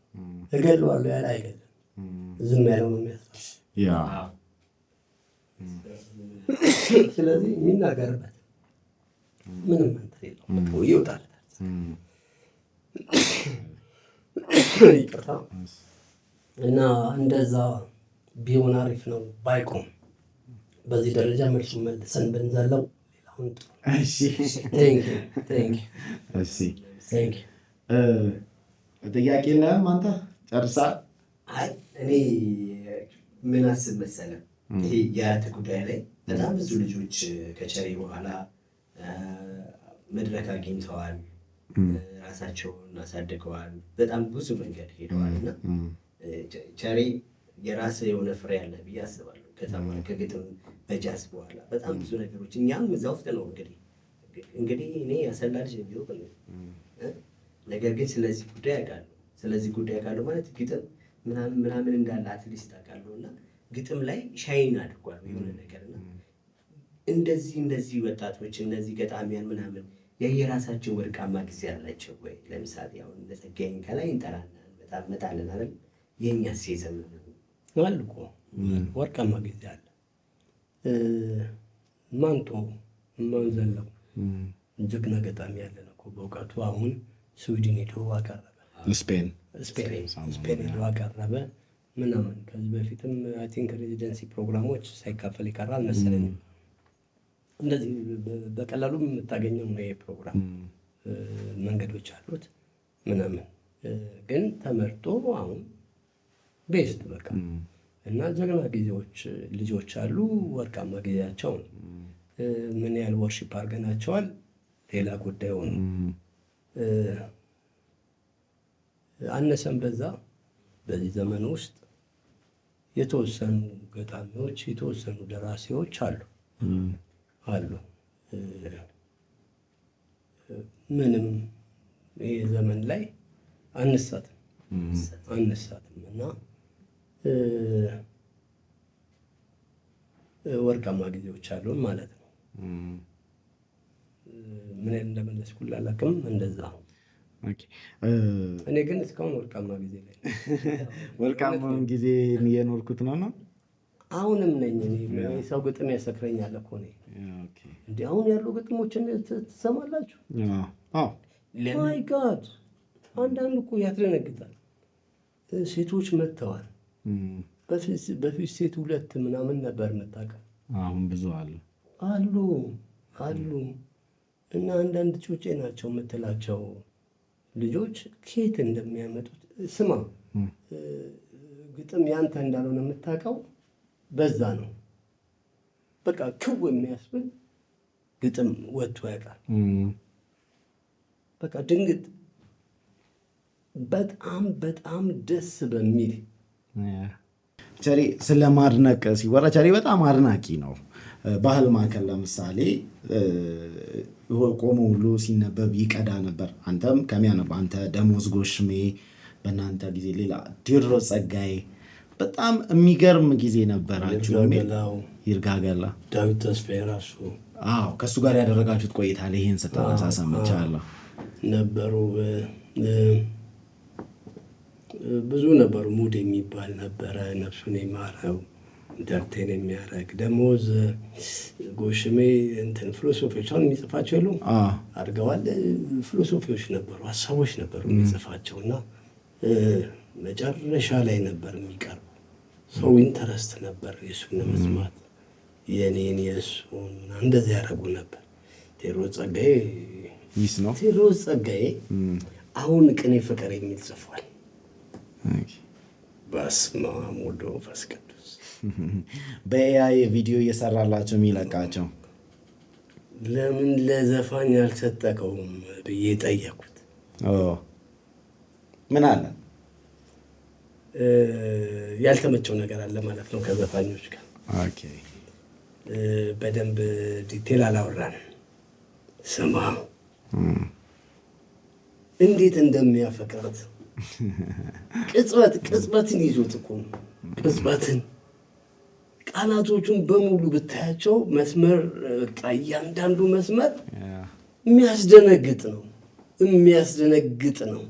A: እገለዋለሁ ያለ አይገለም፣ ዝም ያለው ነው የሚያስፈራ። ስለዚህ የሚናገርበት ምንም እንትን የለውም፣ ይወጣለታል። ይቅርታ እና እንደዛ ቢሆን አሪፍ ነው። ባይቆም በዚህ ደረጃ መልሱን መልሰን ብንዘለው ሌላውን
B: ጥያቄ የለህም አንተ ጨርሰሃል?
C: አይ እኔ ምን አስብ መሰለህ፣ ይሄ የአርት ጉዳይ ላይ በጣም ብዙ ልጆች ከቸሬ በኋላ መድረክ አግኝተዋል፣ ራሳቸውን አሳድገዋል፣ በጣም ብዙ መንገድ ሄደዋል እና ቸሬ የራስህ የሆነ ፍሬ አለ ብዬ አስባለሁ። ከተማሪ ከግጥም በጃዝ በኋላ በጣም ብዙ ነገሮች እኛም እዛ ውስጥ ነው። እንግዲህ እኔ ያሰላ ልጅ ቢሆን ነገር ግን ስለዚህ ጉዳይ አውቃለሁ ማለት ግጥም ምናምን እንዳለ አትሊስት አውቃለሁ እና ግጥም ላይ ሻይን አድርጓል የሆነ ነገር እና እንደዚህ ወጣቶች እነዚህ ገጣሚያን ምናምን የየራሳቸው ወርቃማ ጊዜ አላቸው ወይ? ለምሳሌ አሁን እንደ ጸጋዬን ከላይ እንጠራለን በጣም መጣለን አይደል? የእኛስ የዘመን
A: አሉ እኮ ወርቃማ ጊዜ አለ። ማንቶ ማንዘለው ጀግና ገጣሚ ያለን እኮ በእውቀቱ አሁን ስዊድን ሄዶ አቀረበ፣ ስፔን ሄዶ አቀረበ ምናምን። ከዚህ በፊትም አይ ቲንክ ሬዚደንሲ ፕሮግራሞች ሳይካፈል ይቀራል መሰለኝ። እንደዚህ በቀላሉ የምታገኘው ነው ይሄ ፕሮግራም። መንገዶች አሉት ምናምን፣ ግን ተመርጦ አሁን ቤስት በቃ እና ጀግና ጊዜዎች ልጆች አሉ። ወርቃማ ጊዜያቸው ነው። ምን ያህል ወርሺፕ አድርገናቸዋል ሌላ ጉዳዩ ነው። አነሰም በዛ በዚህ ዘመን ውስጥ የተወሰኑ ገጣሚዎች የተወሰኑ ደራሲዎች አሉ ምንም ይሄ ዘመን ላይ አንሳትም እና ወርቃማ ጊዜዎች አሉን ማለት ነው። ምን ያህል እንደመለስኩልህ አላውቅም። እንደዛ እኔ ግን እስካሁን ወርቃማ ጊዜ ላይ
B: ወርቃማውን ጊዜ እየኖርኩት ነው። አሁንም
A: ነኝ እኔ። ሰው ግጥም ያሰክረኛል እኮ እኔ እንደ አሁን ያሉ ግጥሞችን ትሰማላችሁ? ማይ ጋድ አንዳንድ እኮ ያስደነግጣል። ሴቶች መጥተዋል። በፊት ሴት 2 ምናምን ነበር የምታውቀው።
B: አሁን ብዙ
A: አሉ እና አንዳንድ ጩጬ ናቸው የምትላቸው ልጆች ከየት እንደሚያመጡት ስማ። ግጥም ያንተ እንዳልሆነ የምታውቀው በዛ ነው። በቃ ክው የሚያስብል ግጥም ወጥቶ ያውቃል። በቃ ድንግጥ በጣም ደስ በሚል
B: ቸሬ ስለ ማድነቅ ሲወራ ቸሬ በጣም አድናቂ ነው። ባህል ማዕከል ለምሳሌ ቆሞ ሁሉ ሲነበብ ይቀዳ ነበር። አንተም ከሚያነባ አንተ ደሞዝ ጎሽሜ፣ በእናንተ ጊዜ ሌላ ቴዎድሮስ ጸጋዬ፣ በጣም የሚገርም ጊዜ ነበራችሁ። ይርጋገላ
A: ዳዊት ተስፋዬ ራሱ
B: ከእሱ ጋር ያደረጋችሁት ቆይታ ላይ ይህን ስታነሳ ሰምቻለሁ።
A: ነበሩ ብዙ ነበሩ። ሙድ የሚባል ነበረ፣ ነፍሱን የማረው ኢንተርቴን የሚያደርግ ደሞዝ ጎሽሜ እንትን ፊሎሶፊዎች አሁን የሚጽፋቸው የሉም አድርገዋል። ፊሎሶፊዎች ነበሩ፣ ሀሳቦች ነበሩ የሚጽፋቸው እና መጨረሻ ላይ ነበር የሚቀርቡ። ሰው ኢንተረስት ነበር የእሱን መስማት፣ የኔን የእሱን እንደዚህ ያደረጉ ነበር። ቴዎድሮስ ጸጋዬ አሁን ቅኔ ፍቅር የሚል ጽፏል። በስመ አብ ወወልድ ወመንፈስ ቅዱስ
B: በኤአይ ቪዲዮ እየሰራላቸው የሚለቃቸው
A: ለምን ለዘፋኝ አልሰጠቀውም ብዬ ጠየኩት።
B: ምን አለ?
A: ያልተመቸው ነገር አለ ማለት ነው ከዘፋኞች ጋር። በደንብ ዲቴል አላወራን። ስማ እንዴት እንደሚያፈቅራት ቅጽበትን ይዞት እኮ ቅጽበትን ቃላቶቹን በሙሉ ብታያቸው መስመር እያንዳንዱ መስመር የሚያስደነግጥ ነው።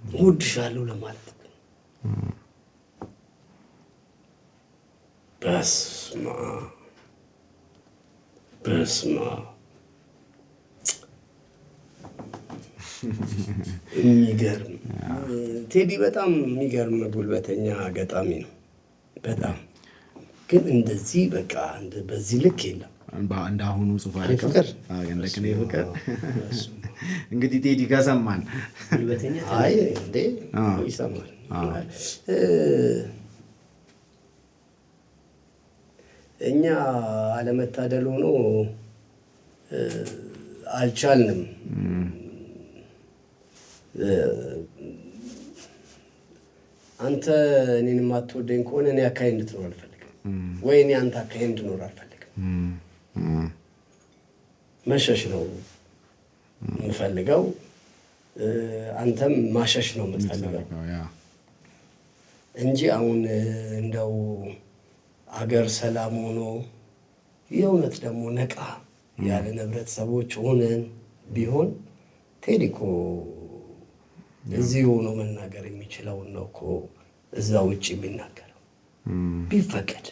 A: እወድሻለሁ ለማለት በስመ አብ የሚገርም ቴዲ በጣም የሚገርም ጉልበተኛ ገጣሚ ነው። በጣም ግን እንደዚህ በቃ በዚህ ልክ የለም።
B: እንደ አሁኑ ጽሑፍ ፍቅር እንግዲህ ቴዲ ከሰማን
A: ይሰማል። እኛ አለመታደል ሆኖ አልቻልንም። አንተ እኔን የማትወደኝ ከሆነ እኔ አካሄድ እንድትኖር አልፈልግም፣ ወይ እኔ አንተ አካሄድ እንድኖር አልፈልግም። መሸሽ ነው የምፈልገው። አንተም ማሸሽ ነው የምትፈልገው እንጂ አሁን እንደው አገር ሰላም ሆኖ የእውነት ደግሞ ነቃ ያለን ህብረተሰቦች ሆነን ቢሆን ቴዲ እኮ እዚህ ሆኖ መናገር የሚችለውን ነው እኮ እዛ ውጭ የሚናገረው። ቢፈቀድ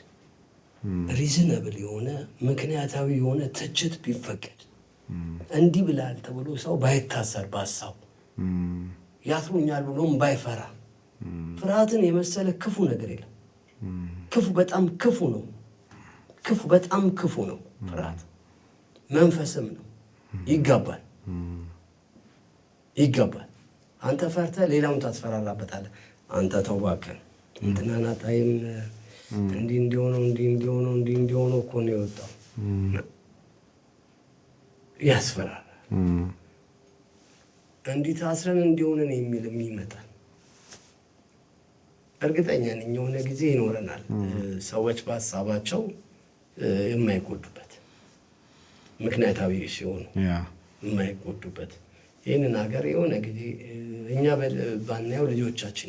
A: ሪዝነብል የሆነ ምክንያታዊ የሆነ ትችት ቢፈቀድ እንዲህ ብላል ተብሎ ሰው ባይታሰር በሀሳቡ ያስሩኛል ብሎም ባይፈራ። ፍርሃትን የመሰለ ክፉ ነገር የለም። ክፉ በጣም ክፉ ነው። ክፉ በጣም ክፉ ነው ፍርሃት። መንፈስም ነው። ይጋባል። አንተ ፈርተህ ሌላውን ታስፈራራበታለህ። አንተ ተው እባክህ እንትናን አጣይም እንዲህ እንዲሆነው እኮ ነው የወጣው ያስፈራራል። እንዲህ ታስረን እንዲሆነን የሚልም ይመጣል። እርግጠኛ ነኝ የሆነ ጊዜ ይኖረናል ሰዎች በሀሳባቸው የማይጎዱበት ምክንያታዊ ሲሆኑ የማይጎዱበት። ይህንን ሀገር የሆነ ጊዜ እኛ ባናየው ልጆቻችን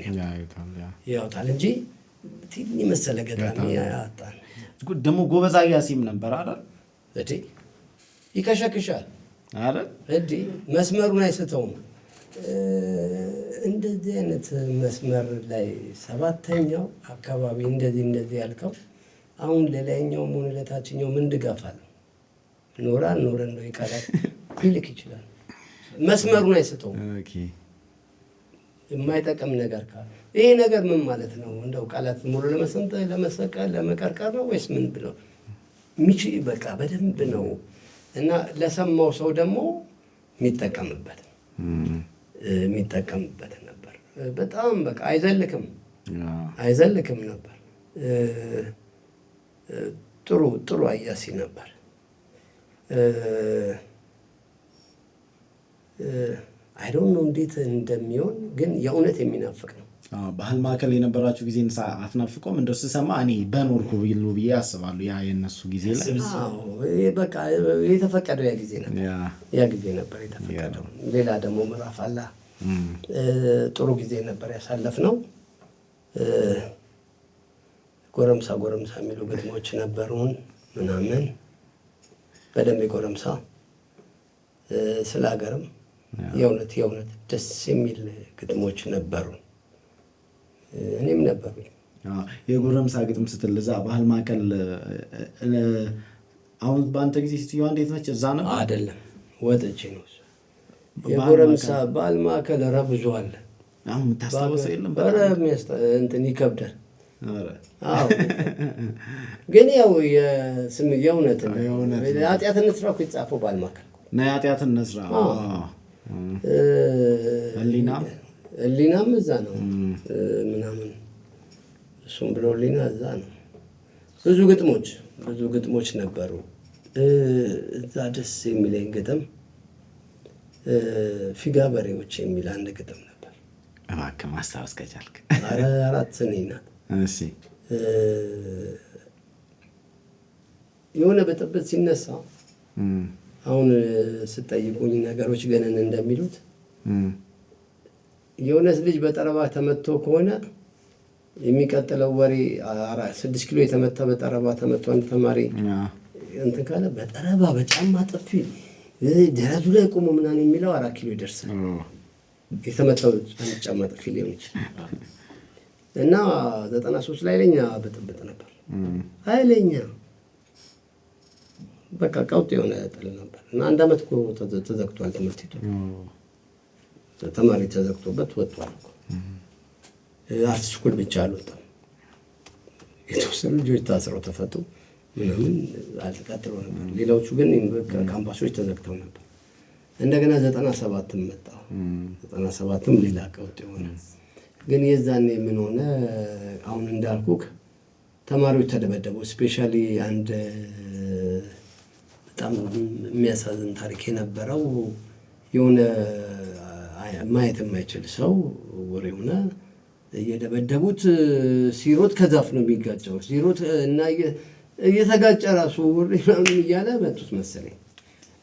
A: ያውታል እንጂ ትንሽ መሰለ ገጣሚ ያጣን።
B: ደግሞ ጎበዝ አያሲም ነበር አይደል?
A: ይከሸክሻል አይደል? መስመሩን አይስተውም። እንደዚህ አይነት መስመር ላይ ሰባተኛው አካባቢ እንደዚህ ያልከው አሁን ለላይኛውም ሆነ ለታችኛው ምን ድጋፍ አለው? ኖረ ነው ይቀራል ይልክ ይችላል። መስመሩን አይስተውም። የማይጠቅም ነገር ካለ ይሄ ነገር ምን ማለት ነው? እንደው ቃላት ሙሉ ለመሰቀል ለመቀርቀር ነው ወይስ ምን ብለው ሚችል በቃ በደንብ ነው። እና ለሰማው ሰው ደግሞ የሚጠቀምበት ነበር። በጣም በቃ አይዘልክም ነበር። ጥሩ አያሲ ነበር። አይዶን ነው እንዴት እንደሚሆን ግን የእውነት የሚናፍቅ ነው።
B: ባህል ማዕከል የነበራችሁ ጊዜ አትናፍቆም? እንደው ስሰማ እኔ በኖርኩ ቢሉ ብዬ አስባለሁ። ያ የነሱ ጊዜ ላይ
A: በቃ የተፈቀደው ያ ጊዜ ነበር የተፈቀደው። ሌላ ደግሞ ምዕራፍ አለ። ጥሩ ጊዜ ነበር ያሳለፍነው። ጎረምሳ የሚሉ ግጥሞች ነበሩን ምናምን በደንብ ጎረምሳ ስለ ሀገርም የእውነት ደስ የሚል ግጥሞች ነበሩ። እኔም ነበሩኝ።
B: የጎረምሳ ግጥም ስትል እዛ ባህል ማዕከል አሁን በአንተ ጊዜ ስትየዋ እንዴት ነች? እዛ ነው
A: አይደለም ወጥቼ ነው። የጎረምሳ ባህል ማዕከል ብዙ አለ።
B: አሁን የምታስታውሰው የለም?
A: እንትን ይከብዳል። ግን ያው የእውነት ኃጢአት እንስራ እኮ የተጻፈው ባህል ማዕከል
B: ነው። ኃጢአት እንስራ
A: ህሊናም እዛ ነው ምናምን እሱም ብሎ ህሊና እዛ ነው። ብዙ ግጥሞች ነበሩ እዛ። ደስ የሚለኝ ግጥም ፊጋ በሬዎች የሚል አንድ ግጥም ነበር።
B: እባክህ ማስታወስ ከቻልክ።
A: 4 ስንኝ ናት። የሆነ ብጥብጥ ሲነሳ አሁን ስጠይቁኝ ነገሮች ገነን እንደሚሉት የሆነስ ልጅ በጠረባ ተመቶ ከሆነ የሚቀጥለው ወሬ 6 ኪሎ የተመታ በጠረባ ተመቶ አንድ ተማሪ እንትን ካለ በጠረባ በጫማ ጥፊ ደረቱ ላይ ቆሞ ምናምን የሚለው 4 ኪሎ ይደርሳል። የተመታው ጫማ ጥፊ ሊሆን ይችላል። እና 93 ላይ ኃይለኛ ብጥብጥ ነበር። ኃይለኛ በቃ ቀውጥ የሆነ ጥል ነበር። እና 1 ዓመት እኮ ተዘግቷል ትምህርት ቤቱ። ተማሪ ተዘግቶበት ወጥቷል። አርት ስኩል ብቻ አልወጣም። የተወሰኑ ልጆች ታስረው ተፈቱ ምናምን አልተቀጥሎ ነበር። ሌሎቹ ግን ካምፓሶች ተዘግተው ነበር። እንደገና 97ም መጣ። 97ም ሌላ ቀውጥ የሆነ ግን የዛኔ ምን ሆነ? አሁን እንዳልኩክ ተማሪዎች ተደበደቡ። ስፔሻሊ አንድ በጣም የሚያሳዝን ታሪክ የነበረው የሆነ ማየት የማይችል ሰው ወሬ ሆነ እየደበደቡት ሲሮጥ ከዛፍ ነው የሚጋጨው። ሲሮጥ እና እየተጋጨ ራሱ እያለ መጡት መሰለኝ።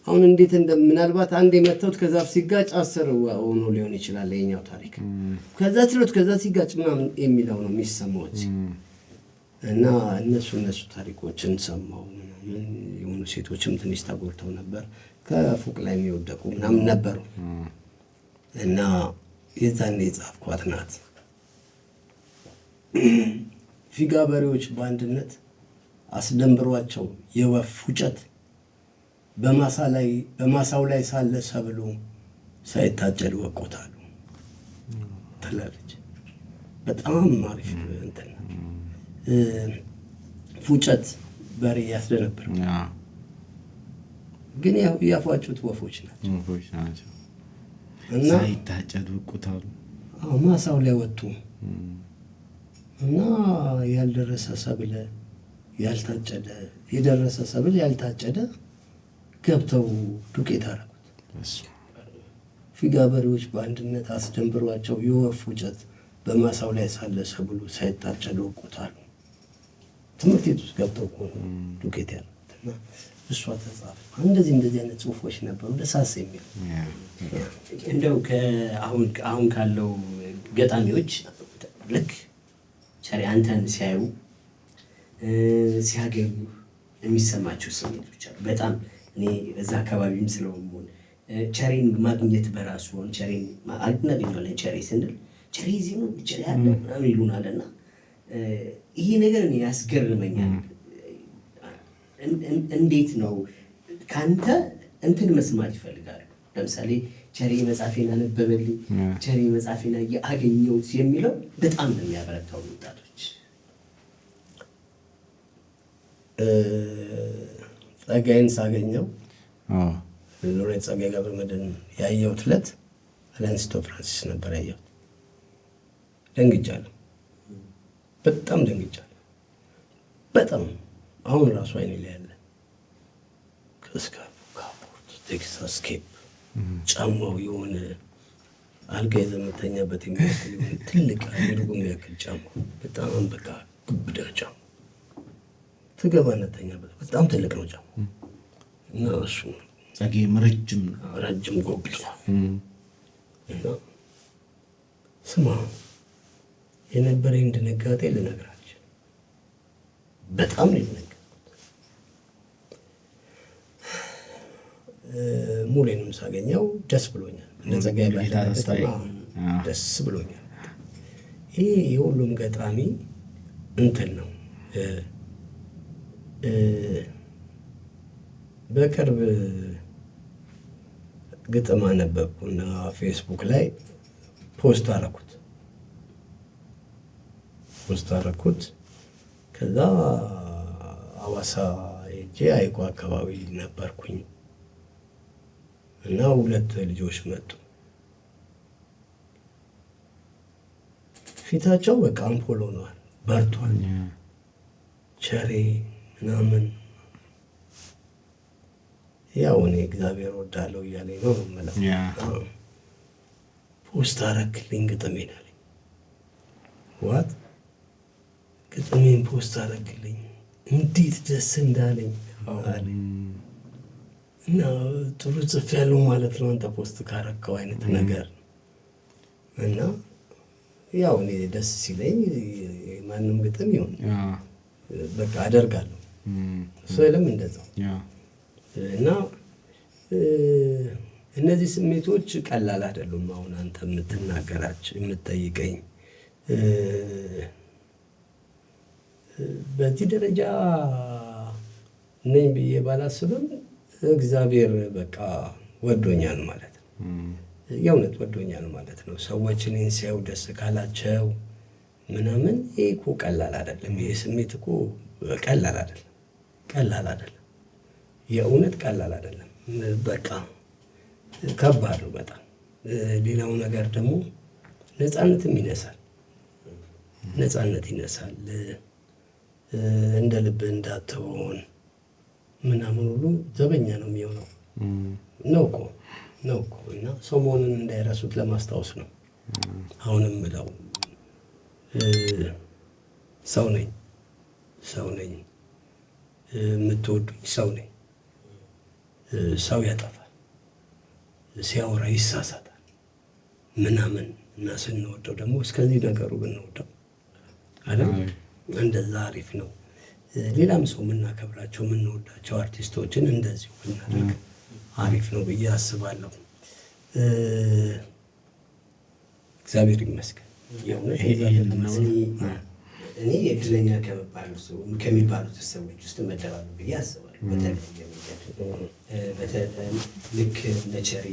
A: አሁን እንዴት ምናልባት አንድ የመተውት ከዛፍ ሲጋጭ 10 ሆኖ ሊሆን ይችላል የኛው ታሪክ። ከዛ ችሎት ከዛ ሲጋጭ ምናምን የሚለው ነው የሚሰማው እና እነሱ ታሪኮችን ሰማው ምናምን። የሆኑ ሴቶችም ትንሽ ተጎድተው ነበር፣ ከፎቅ ላይ የሚወደቁ ምናምን ነበሩ እና የዛኔ የጻፍኳት ናት። ፊጋ በሬዎች በአንድነት አስደንብሯቸው የወፍ ፉጨት በማሳው ላይ ሳለ ሰብሉ ሳይታጨድ ወቆታሉ ትላለች። በጣም አሪፍ እንትን ፉጨት በሬ ያስደነብር፣ ግን ያፏጩት ወፎች ናቸው እና
B: ሳይታጨድ ወቆታሉ።
A: ማሳው ላይ ወጡ እና ያልደረሰ ሰብል ያልታጨደ፣ የደረሰ ሰብል ያልታጨደ ገብተው ዱቄት አደረጉት። ፊጋ በሬዎች በአንድነት አስደንብሯቸው የወፍ ፉጨት በማሳው ላይ ሳለ ሰብሉ ሳይታጨድ ወቆታሉ። ትምህርት ቤት ውስጥ ገብተው ዱቄት ያደረጉት እና እሷ ተጻፈ። እንደዚህ አይነት ጽሁፎች ነበሩ ደሳስ የሚሉ።
C: እንደው አሁን ካለው ገጣሚዎች ልክ ቸሪ አንተን ሲያዩ ሲያገኙ የሚሰማቸው ስሜቶች አሉ። በጣም እኔ እዛ አካባቢም ስለሆን ቸሪን ማግኘት በራሱ ሆን ቸሪን እናገኘዋለን። ቸሪ ስንል ቸሪ እዚህ ነው ቸሪ ያለ ምናምን ይሉናል እና ይሄ ነገር እኔ ያስገርመኛል። እንዴት ነው ከአንተ እንትን መስማት ይፈልጋሉ? ለምሳሌ ቸሪ መጽሐፌን አነበበልኝ፣ ቸሪ መጽሐፌን አገኘሁት የሚለው በጣም ነው የሚያበረታው ወጣቶች።
A: ጸጋዬን ሳገኘው ሎሬት ጸጋዬ ገብረመድህን ያየሁት ዕለት አላንስቶ ፍራንሲስ ነበር ያየሁት። ደንግጫለሁ፣ በጣም ደንግጫለሁ። በጣም አሁን ራሱ አይኔ ላይ ያለ ከስካርፑ ካፖርት ቴክሳስ ኬፕ ጫማው የሆነ አልጋ የዘመተኛበት የሚያክል የሆነ ትልቅ አድርጎ የሚያክል ጫማ፣ በጣም በቃ ግብዳ ጫማ ትገባነተኛበት በጣም ትልቅ ነው ጫማ እና እሱ
B: ጸጋዬም ረጅም
A: ጎብጧል እና ስማ የነበረኝ ድንጋጤ ልነግራችሁ በጣም ነው የደነገጥኩት። ሙሌንም ሳገኘው ደስ ብሎኛል። እንደ ጸጋዬ ደስ ብሎኛል። ይህ የሁሉም ገጣሚ እንትን ነው። በቅርብ ግጥም አነበብኩና ፌስቡክ ላይ ፖስት አረኩት። ከዛ ሐዋሳ ሄጄ አይቆ አካባቢ ነበርኩኝ እና 2 ልጆች መጡ። ፊታቸው በቃ አምፖል ሆኗል፣ በርቷል። ቸሬ ምናምን ያው እኔ እግዚአብሔር ወዳለው እያለኝ ነው የምለው። ፖስት አረክልኝ ግጥሜን አለኝ። ዋት ግጥሜን ፖስት አረክልኝ፣ እንዴት ደስ እንዳለኝ አለኝ። እና ጥሩ ጽፍ ያለው ማለት ነው አንተ ፖስት ካረከው አይነት ነገር እና ያው እኔ ደስ ሲለኝ ማንም ግጥም ይሁን በቃ አደርጋለሁ። ስዕልም እንደዛው እና እነዚህ ስሜቶች ቀላል አይደሉም። አሁን አንተ የምትናገራቸው የምትጠይቀኝ በዚህ ደረጃ ነኝ ብዬ ባላስብም እግዚአብሔር በቃ ወዶኛል ማለት ነው። የእውነት ወዶኛል ማለት ነው። ሰዎች እኔን ሲያዩ ደስ ካላቸው ምናምን ይሄ እኮ ቀላል አይደለም። ይሄ ስሜት እኮ ቀላል አይደለም። የእውነት ቀላል አይደለም። በቃ ከባድ ነው በጣም። ሌላው ነገር ደግሞ ነፃነትም ይነሳል። እንደ ልብ እንዳትሆን ምናምን ሁሉ ዘበኛ ነው የሚሆነው ነው እኮ እና ሰው መሆንን እንዳይረሱት ለማስታወስ ነው። አሁንም ምለው ሰው ነኝ፣ የምትወዱኝ ሰው ነኝ። ሰው ያጠፋል፣ ሲያወራ ይሳሳታል ምናምን እና ስንወደው ደግሞ እስከዚህ ነገሩ ብንወደው አይደል እንደዛ አሪፍ ነው። ሌላም ሰው የምናከብራቸው የምንወዳቸው አርቲስቶችን እንደዚሁ ብናደርግ አሪፍ ነው ብዬ አስባለሁ። እግዚአብሔር ይመስገን።
C: እኔ እድለኛ ከሚባሉት ሰዎች ውስጥ መደባሉ ብዬ አስባለሁ። በተለይ ልክ እነ ቸሪ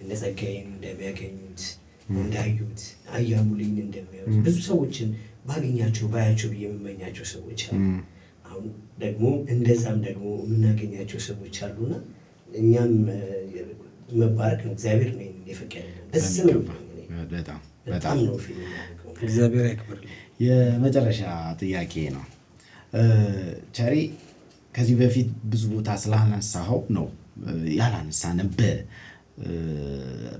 C: እነ ጸጋዬን እንደሚያገኙት እንዳዩት አያሙልኝ እንደሚያዩት ብዙ ሰዎችን ባገኛቸው ባያቸው ብዬ የምመኛቸው ሰዎች አሉ። አሁን ደግሞ እንደዛም ደግሞ የምናገኛቸው ሰዎች አሉና እኛም መባረክ ነው። እግዚአብሔር ነው የፈቀደልን። ደስ ነው። በጣም ነው
A: እግዚአብሔር ያክብርልኝ።
B: የመጨረሻ ጥያቄ ነው። ቸሪ ከዚህ በፊት ብዙ ቦታ ስላነሳኸው ነው ያላነሳንብህ።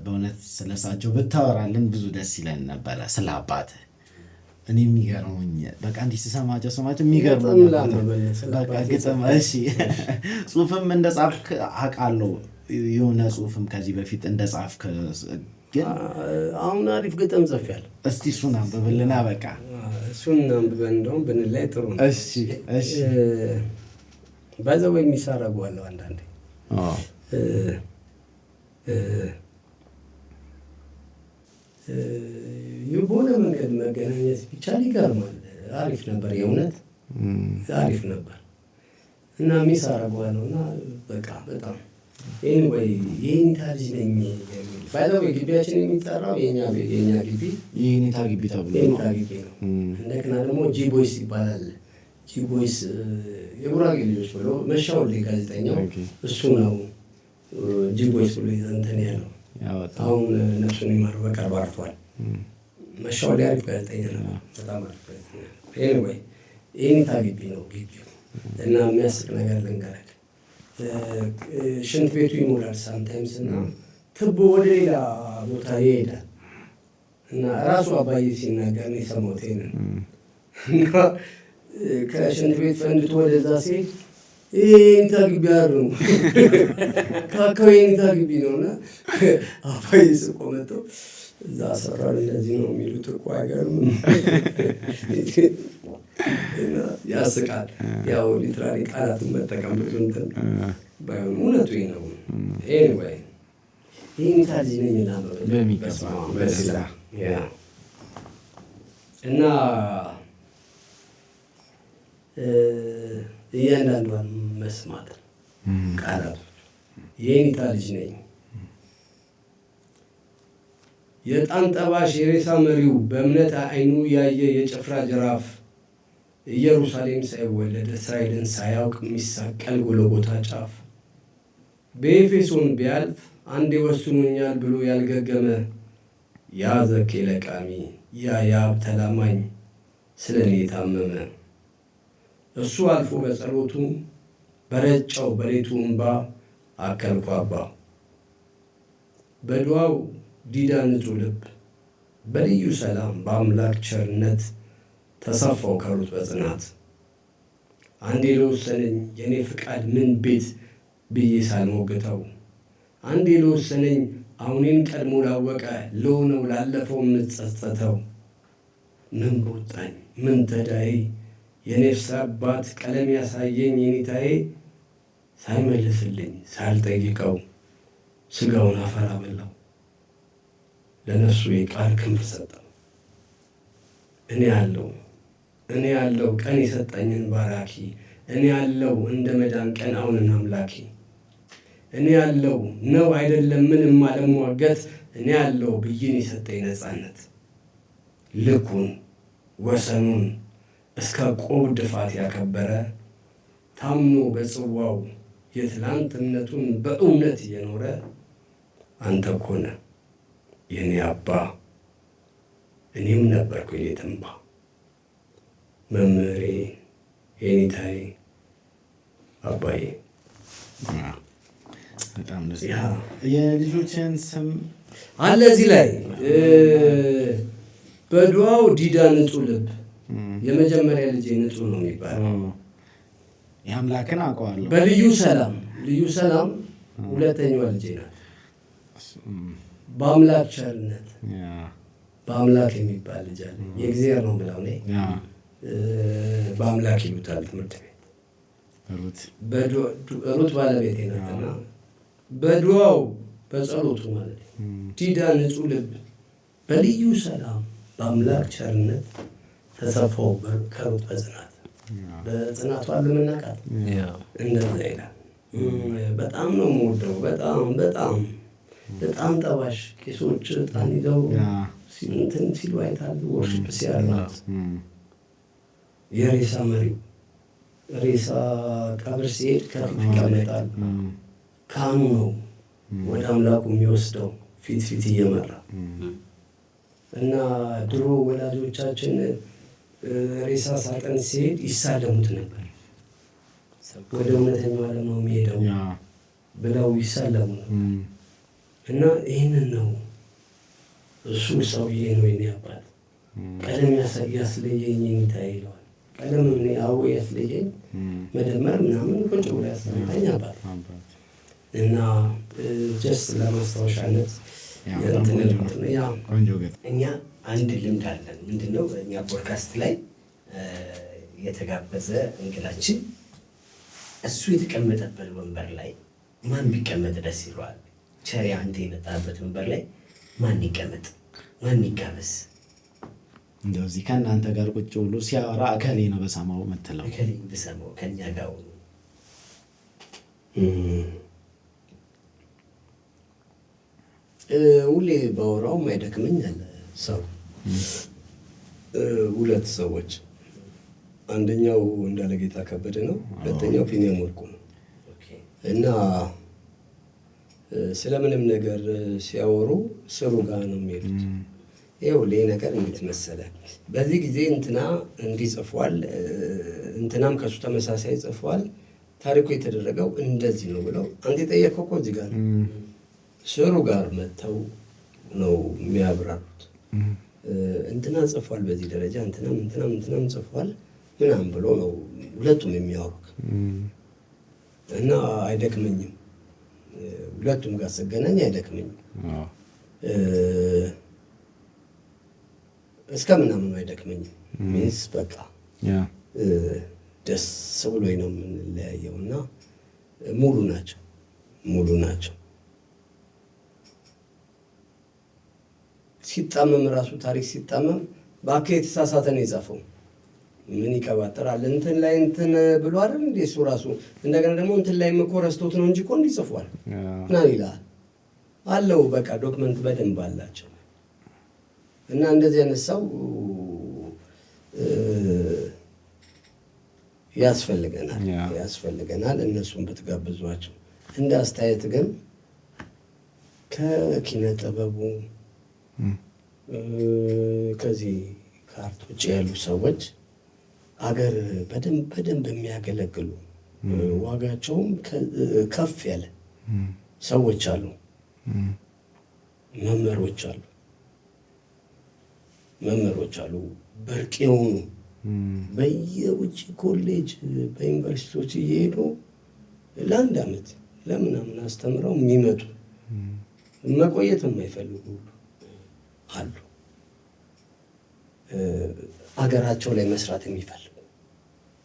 B: በእውነት ስለሳቸው ብታወራልን ብዙ ደስ ይለን ነበረ። ስለ አባትህ እኔ የሚገርሙኝ በቃ እንዲህ ስሰማቸው የሚገርሙኝ በቃ ግጥም። እሺ ጽሁፍም እንደ ጻፍክ አውቃለሁ። የሆነ ጽሁፍም ከዚህ በፊት እንደ ጻፍክ ግን
A: አሁን አሪፍ ግጥም ጽፌያለሁ።
B: እስቲ እሱን አንብብልና በቃ
A: እሱን አንብበን እንደውም ብንላይ ጥሩ ነው።
B: እሺ
A: በዛው የሚሳረጉዋለሁ አንዳንዴ በሆነ መንገድ መገናኘት ቢቻል ይገርማል። አሪፍ ነበር፣ የእውነት አሪፍ ነበር እና የሚሳረጉዋለሁ እና በቃ በጣም ኤኒዌይ የኔታ ልጅ ነኝ የሚል ባይዘው ግቢያችን የሚጠራው የኛ ግቢ
B: የኔታ ግቢ ተብሎ
A: የኔታ ግቢ ነው። እንደገና ደግሞ ጂቦይስ ይባላል። ጂቦይስ የጉራጌ ልጆች ብሎ መሻውል ጋዜጠኛው እሱ ነው ጂቦይስ ብሎ እንትን ያለው። አሁን ነፍሱን ይማረው በቅርብ አርፏል። መሻውል አሪፍ ጋዜጠኛ ነው፣ በጣም አሪፍ ጋዜጠኛ። ኤኒዌይ የኔታ ግቢ ነው ግቢው እና የሚያስቅ ነገር ልንገርህ። ሽንት ቤቱ ይሞላል ሳምታይምስ እና ትቦ ወደ ሌላ ቦታ ይሄዳል እና ራሱ አባዬ ሲናገር ነው የሰማሁት። እና ከሽንት ቤት ፈንድቶ ወደዛ ሲሄድ የኔታ ግቢ ነው ካካው የኔታ ግቢ ነው እና አባዬ ስቆ መጥቶ እዛ ሰፈር እንደዚህ ነው የሚሉት እኮ አይገርም። ያስቃል። ያው ሊትራሊ ቃላትን መጠቀም ብዙ እንትን ባይሆን እውነቱ ነው። ኤኒዌይ የኔታ ልጅ ነኝ እና እያንዳንዷን መስማት ቃላቱ የኔታ ልጅ ነኝ። የዕጣን ጠባሽ የሬሳ መሪው በእምነት አይኑ ያየ የጭፍራ ጅራፍ ኢየሩሳሌም ሳይወለድ እስራኤልን ሳያውቅ የሚሳቀል ጎልጎታ ጫፍ በኤፌሶን ቢያልፍ አንዴ ወስኖኛል ብሎ ያልገገመ ያ ዘኬ ለቃሚ ያ የአብ ተላማኝ ስለ እኔ የታመመ እሱ አልፎ በጸሎቱ በረጫው በሌቱ እንባ አከልኩ አባ በዱዓው ዲዳ ንጹሕ ልብ በልዩ ሰላም በአምላክ ቸርነት ተሰፋው ከሩት በጽናት አንዴ ለወሰነኝ የኔ ፍቃድ ምን ቤት ብዬ ሳልሞግተው አንዴ ለወሰነኝ አሁኔን ቀድሞ ላወቀ ለሆነው ላለፈው የምጸጸተው ምን በወጣኝ ምን ተዳዬ የነፍስ አባት ቀለም ያሳየኝ የኔታዬ ሳይመልስልኝ ሳልጠይቀው ስጋውን አፈር አበላው ለነፍሱ የቃል ክንፍ ሰጠው። እኔ ያለው ቀን የሰጠኝን ባራኪ እኔ ያለው እንደ መዳን ቀን አሁንን አምላኪ እኔ ያለው ነው አይደለም ምንም አለመዋገት እኔ ያለው ብይን የሰጠኝ ነፃነት ልኩን ወሰኑን እስከ ቆብ ድፋት ያከበረ ታምኖ በጽዋው የትላንትነቱን በእውነት እየኖረ አንተ እኮ ነህ የኔ አባ እኔም ነበርኩ የኔ ተንባ መምህሬ የኔታዬ አባዬ።
B: በጣም ደስ የልጆችን ስም
A: አለ እዚህ ላይ በዱዓው ዲዳ ንጹሕ ልብ የመጀመሪያ ልጅ ንጹሕ ነው የሚባለው።
B: የአምላክን አውቀዋለሁ።
A: በልዩ ሰላም ልዩ ሰላም ሁለተኛዋ ልጄ ናት። በአምላክ ቸርነት በአምላክ የሚባል ልጅ አለ። የእግዚአብሔር ነው ብለው እኔ በአምላክ ይሉታል ትምህርት ቤት ሩት ባለቤቴ ናትና በዱዋው በጸሎቱ ማለት ዲዳ ንጹሕ ልብ በልዩ ሰላም በአምላክ ቸርነት ተሰፋው ከሩት በጽናቷ ለምናቃት እንደዛ ይላል። በጣም ነው የምወደው። በጣም ጠባሽ ቄሶች ዕጣን ይዘው እንትን ሲሉ አይታል። ወርሽፕ ሲያርናት የሬሳ መሪው ሬሳ ቀብር ሲሄድ ከፊት ይቀመጣል። ካህኑ ነው ወደ አምላኩ የሚወስደው ፊት እየመራ እና ድሮ ወላጆቻችን ሬሳ ሳጥን ሲሄድ ይሳለሙት ነበር። ወደ እውነተኛው ዓለም ነው የሚሄደው ብለው ይሳለሙ ነው። እና ይህንን ነው እሱ ሰውዬ ነው የኔ አባት። ቀለም ያስለየኝ ጌታዬ ይለዋል። ቀለም ያስለየኝ መደመር ምናምን ቁጭ ብሎ ያስለየኝ አባት እና ጀስት ለማስታወሻነት
C: እኛ አንድ ልምድ አለን። ምንድነው? በእኛ ፖድካስት ላይ የተጋበዘ እንግዳችን እሱ የተቀመጠበት ወንበር ላይ ማን ቢቀመጥ ደስ ይለዋል? ቸሪ አንተ የመጣበት ወንበር ላይ ማን ይቀመጥ? ማን ይጋበዝ?
B: እንደዚህ ከእናንተ ጋር ቁጭ ብሎ ሲያወራ እከሌ ነው በሰማው የምትለው?
C: እከሌ በሰማው ከኛ ጋር ሆኖ
A: ሁሌ ባወራው ማይደክመኝ አለ ሰው ሁለት ሰዎች፣ አንደኛው እንዳለጌታ ከበደ ነው፣ ሁለተኛው ቢኒያም ወርቁ ነው። እና ስለምንም ነገር ሲያወሩ ስሩ ጋር ነው የሚሄዱት። ይኸው ይሄ ነገር እንዴት መሰለ፣ በዚህ ጊዜ እንትና እንዲህ ጽፏል፣ እንትናም ከሱ ተመሳሳይ ጽፏል፣ ታሪኩ የተደረገው እንደዚህ ነው ብለው አንተ የጠየቀው እኮ እዚህ ጋር ነው። ስሩ ጋር መጥተው ነው የሚያብራሩት። እንትና ጽፏል በዚህ ደረጃ እንትናም ጽፏል ምናምን ብሎ ነው ሁለቱም የሚያወሩት። እና አይደክመኝም፣ ሁለቱም ጋር ስገናኝ አይደክመኝም። እስከ ምናምኑ አይደክመኝም። ሚንስ በቃ ደስ ብሎኝ ነው የምንለያየው። እና ሙሉ ናቸው። ሲጣመም ራሱ ታሪክ ሲጣመም በአካ የተሳሳተ ነው የጻፈው። ምን ይቀባጠራል እንትን ላይ እንትን ብሎ አይደል እንዴ እሱ ራሱ። እንደገና ደግሞ እንትን ላይ እኮ ረስቶት ነው እንጂ እኮ እንዲህ ጽፏል ምናምን ይላል አለው። በቃ ዶክመንት በደንብ አላቸው። እና እንደዚህ አይነት ሰው ያስፈልገናል። እነሱን ብትጋብዟቸው። እንደ አስተያየት ግን ከኪነ ጥበቡ ከዚህ ከአርት ውጭ ያሉ ሰዎች አገር በደንብ የሚያገለግሉ ዋጋቸውም ከፍ ያለ ሰዎች አሉ። መምህሮች አሉ ብርቅ የሆኑ በየውጭ ኮሌጅ በዩኒቨርሲቲዎች እየሄዱ ለአንድ ዓመት ለምናምን አስተምረው የሚመጡ መቆየት የማይፈልጉ አሉ። አገራቸው ላይ መስራት የሚፈልጉ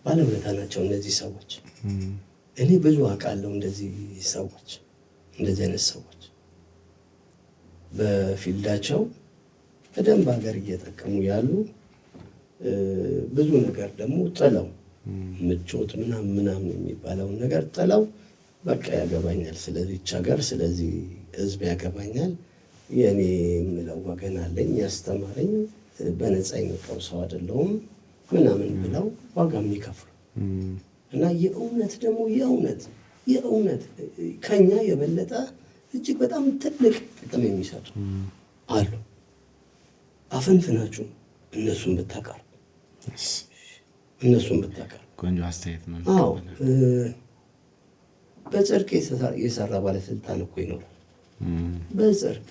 A: ባለውለታ ናቸው እነዚህ ሰዎች። እኔ ብዙ አውቃለሁ እንደዚህ አይነት ሰዎች በፊልዳቸው በደንብ ሀገር እየጠቀሙ ያሉ፣ ብዙ ነገር ደግሞ ጥለው ምቾት ምናምን የሚባለውን ነገር ጥለው በቃ ያገባኛል ስለዚህች ሀገር ስለዚህ ሕዝብ ያገባኛል፣ የእኔ የምለው ወገን አለኝ፣ ያስተማረኝ፣ በነፃ የመጣው ሰው አይደለሁም ምናምን ብለው ዋጋ የሚከፍሉ እና የእውነት ደግሞ የእውነት ከኛ የበለጠ እጅግ በጣም ትልቅ ጥቅም የሚሰጡ አሉ። አፈንፍናችሁ እነሱን ብታቀርቡ
B: ቆንጆ አስተያየት ነው።
A: አዎ በጽድቅ የሰራ ባለስልጣን እኮ ይኖራል። በጽድቅ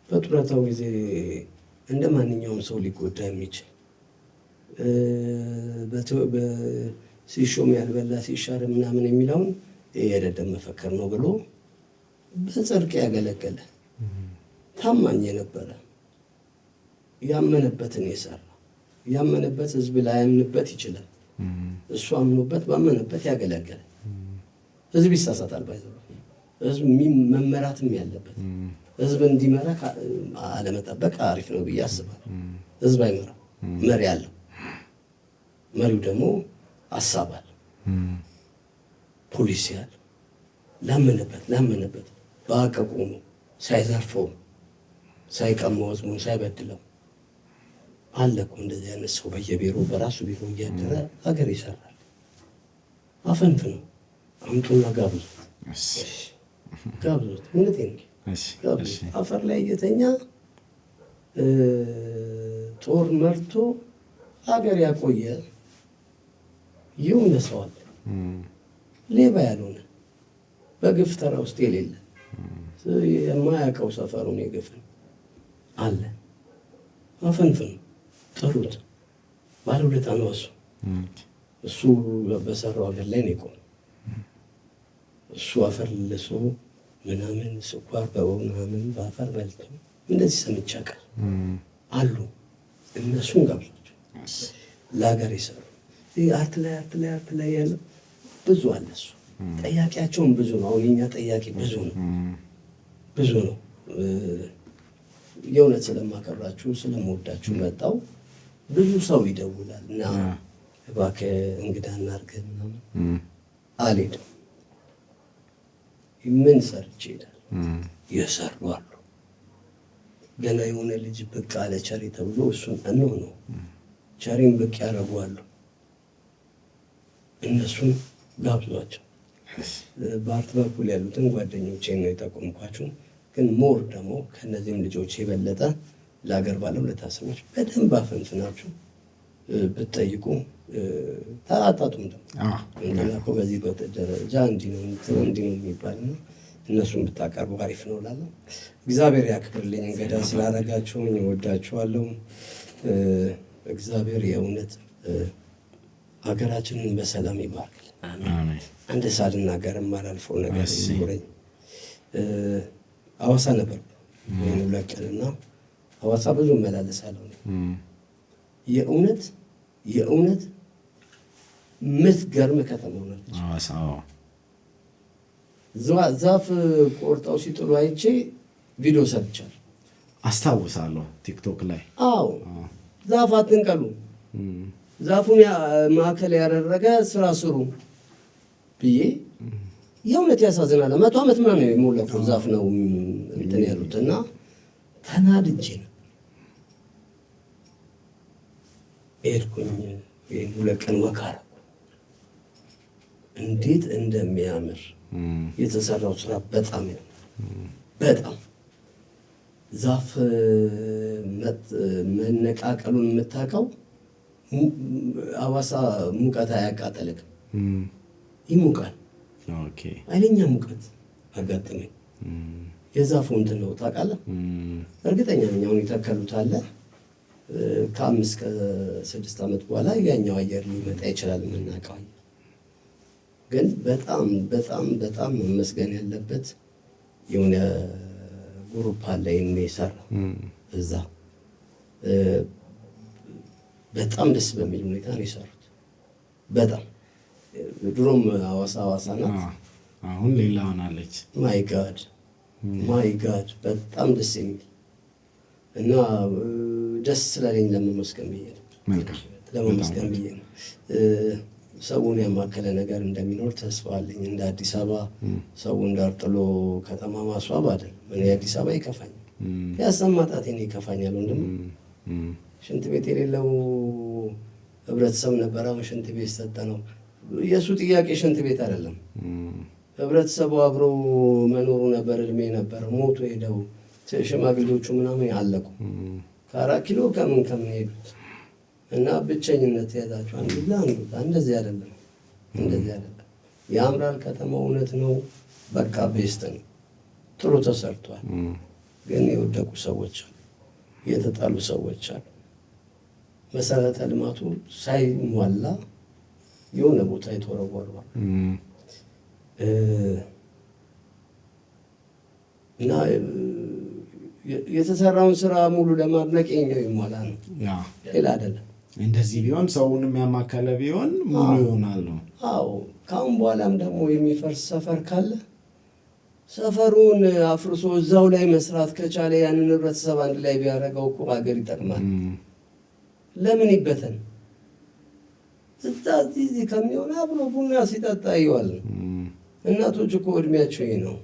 A: በጡረታው ጊዜ እንደ ማንኛውም ሰው ሊጎዳ የሚችል ሲሾም ያልበላ ሲሻር ምናምን የሚለውን የደደብ መፈክር ነው ብሎ በጽድቅ ያገለገለ ታማኝ የነበረ ያመነበትን የሰራ ያመነበት ህዝብ ላያምንበት ይችላል። እሱ አምኖበት ባመነበት ያገለገለ ህዝብ ይሳሳታል። ባይዘው ህዝብ መመራትም ያለበት ህዝብ እንዲመራ አለመጠበቅ አሪፍ ነው ብዬ አስባለሁ። ህዝብ አይመራም፣ መሪ አለው። መሪው ደግሞ ሀሳብ አለ፣ ፖሊሲ አለ። ላመነበት በአቀቁ ነው፣ ሳይዘርፈው ሳይቀማው ህዝቡን ሳይበድለው አለ እኮ እንደዚህ አይነት ሰው በየቢሮ በራሱ ቢሮ እያደረ ሀገር ይሰራል። አፈንፍነው አምጡና ጋብዙት። እውነቴን ነው። ጋብዙት። አፈር ላይ እየተኛ ጦር መርቶ ሀገር ያቆየ የሆነ ሰው አለ። ሌባ ያልሆነ በግፍ ተራ ውስጥ የሌለ የማያውቀው ሰፈሩን የግፍን አለ። አፈንፍነው ጥሩት። ባለውለታ ነው እሱ። እሱ በሰራው ሀገር ላይ ነው የቆመው። እሱ አፈር ልሶ ምናምን ስኳር ምናምን በአፈር በልቶ እንደዚህ ሰምቼ አውቃለሁ አሉ። እነሱን ጋብዟቸው ለሀገር ይሰሩ። አርት ላይ ያለ ብዙ አለ። እሱ ጠያቂያቸውን ብዙ ነው። አሁን የኛ ጠያቂ ብዙ ነው። የእውነት ስለማከብራችሁ ስለምወዳችሁ መጣው ብዙ ሰው ይደውላል እና እባክህ እንግዳ እናድርግ ምናምን አልሄድም። ምን ሰርቼ እሄዳለሁ? የሰሩ አሉ። ገና የሆነ ልጅ ብቅ አለ ቸሪ ተብሎ እሱን ነው ቸሪን ብቅ ያደርጓሉ። እነሱን ጋብዟቸው። በአርት በኩል ያሉትን ጓደኞቼን ነው የጠቆምኳችሁ። ግን ሞር ደግሞ ከእነዚህም ልጆች የበለጠ ለሀገር ባለውለታ ሰዎች በደንብ አፈንፍናችሁ ብትጠይቁ አታጡም። ደግሞ በዚህ ደረጃ እንዲህ ነው የሚባል ነው። እነሱን ብታቀርቡ አሪፍ ነው እላለሁ። እግዚአብሔር ያክብርልኝ። እንግዳ ስላደረጋችሁኝ እወዳችኋለሁ። እግዚአብሔር የእውነት ሀገራችንን በሰላም ይባርክ። አንድ ሳልናገር የማላልፈው ነገር ይኖረኝ። ሐዋሳ ነበርኩ ወይም 2 ቀንና ሐዋሳ ብዙ እመላለሳለሁ። የእውነት የምትገርም ከተማ ነች ሐዋሳ። ዛፍ ቆርጠው ሲጥሉ አይቼ ቪዲዮ ሰርቻለሁ፣ አስታውሳለሁ ቲክቶክ ላይ። አዎ ዛፍ አትንቀሉ፣ ዛፉን ማዕከል ያደረገ ስራ ስሩ ብዬ የእውነት ያሳዝናል። 100 ዓመት ምናምን ነው የሞላው ዛፍ ነው እንትን ያሉት እና ተናድጄ ነው ሄድኩኝ። ይህን 2 ቀን ወካረ እንዴት እንደሚያምር የተሰራው ስራ በጣም ዛፍ መነቃቀሉን የምታውቀው ሐዋሳ ሙቀት አያቃጠልም፣ ይሞቃል። ኃይለኛ ሙቀት አጋጠመኝ። የዛፉ እንትን ነው ታውቃለህ? እርግጠኛ ነኝ አሁን ይተከሉት አለ። ከ5 እስከ 6 ዓመት በኋላ ያኛው አየር ሊመጣ ይችላል የምናውቀው። ግን በጣም መመስገን ያለበት የሆነ ግሩፕ አለ የሰራው እዛ። በጣም ደስ በሚል ሁኔታ ነው የሰሩት። በጣም ድሮም ሐዋሳ ናት፣ አሁን ሌላ ሆናለች። ማይ ጋድ በጣም ደስ የሚል እና ደስ ስላለኝ ለመመስገን ብዬ ነው። ሰውን ያማከለ ነገር እንደሚኖር ተስፋ አለኝ። እንደ አዲስ አበባ ሰው እንዳርጥሎ ከተማ ማስዋብ አይደለም። እኔ አዲስ አበባ ይከፋኛል፣ ያሰማጣት እኔ ይከፋኛል። ወንድም ሽንት ቤት የሌለው ህብረተሰብ ነበር። አሁን ሽንት ቤት ሰጠ ነው። የእሱ ጥያቄ ሽንት ቤት አይደለም። ህብረተሰቡ አብሮ መኖሩ ነበር፣ እድሜ ነበር። ሞቱ ሄደው ሽማግሌዎቹ ምናምን አለቁ። ከ4 ኪሎ ከምን ሄዱት እና ብቸኝነት ያዛቸው። አንዱ እንደዚህ አይደለም። ያምራል ከተማው፣ እውነት ነው። በቃ ቤስት ነው፣ ጥሩ ተሰርቷል። ግን የወደቁ ሰዎች አሉ፣ የተጣሉ ሰዎች አሉ። መሰረተ ልማቱ ሳይሟላ የሆነ ቦታ የተወረወረዋል። እና የተሰራውን ስራ ሙሉ ለማድነቅ የኛው ይሞላ ነው፣ ሌላ አይደለም።
B: እንደዚህ ቢሆን ሰውንም ያማከለ ቢሆን ሙሉ ይሆናል ነው።
A: አዎ ከአሁን በኋላም ደግሞ የሚፈርስ ሰፈር ካለ ሰፈሩን አፍርሶ እዛው ላይ መስራት ከቻለ ያንን ህብረተሰብ አንድ ላይ ቢያደርገው እኮ ሀገር ይጠቅማል። ለምን ይበተን? እዚህ ከሚሆን አብሮ ቡና ሲጠጣ ይዋል። እናቶች እኮ እድሜያቸው ነው።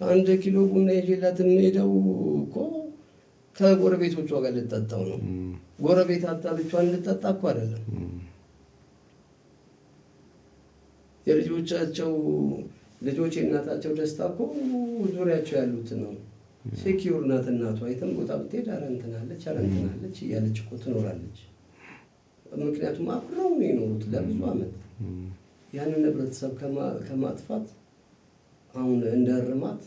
A: 1 ኪሎ ቡና ይዤላት የምሄደው እኮ ከጎረቤቶቿ ጋር ልጠጣው ነው። ጎረቤት አጣ ብቻዋን ልጠጣ እኮ አይደለም። ልጆች የእናታቸው ደስታ እኮ ዙሪያቸው ያሉት ነው። ሴኪዩር ናት እናቷ። የትም ቦታ ብትሄድ ኧረ እንትናለች እያለች እኮ ትኖራለች። ምክንያቱም አብረው ነው የኖሩት ለብዙ ዓመት። ያንን ህብረተሰብ ከማጥፋት አሁን እንደ እርማት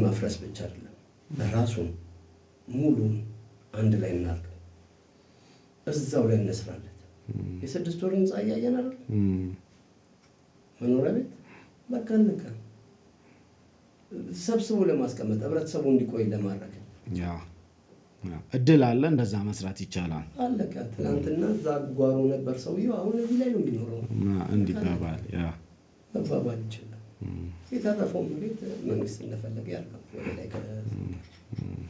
A: ማፍረስ ብቻ አይደለም፣ ራሱን ሙሉን አንድ ላይ እናድርግ፣ እዛው ላይ እንስራለት። የ6 ወር ህንፃ እያየን አይደል? መኖሪያ ቤት በቃ ልካ ሰብስቦ ለማስቀመጥ ህብረተሰቡ እንዲቆይ ለማድረግ
B: እድል አለ። እንደዛ መስራት ይቻላል።
A: አለቀ። ትናንትና እዛ ጓሮ ነበር ሰውየው፣ አሁን እዚህ ላይ ነው የሚኖረው።
B: እንዲባባል
A: መባባል ይችላል። የተረፈው መሬት መንግስት እንደፈለገ ያልቃል ወደ ላይ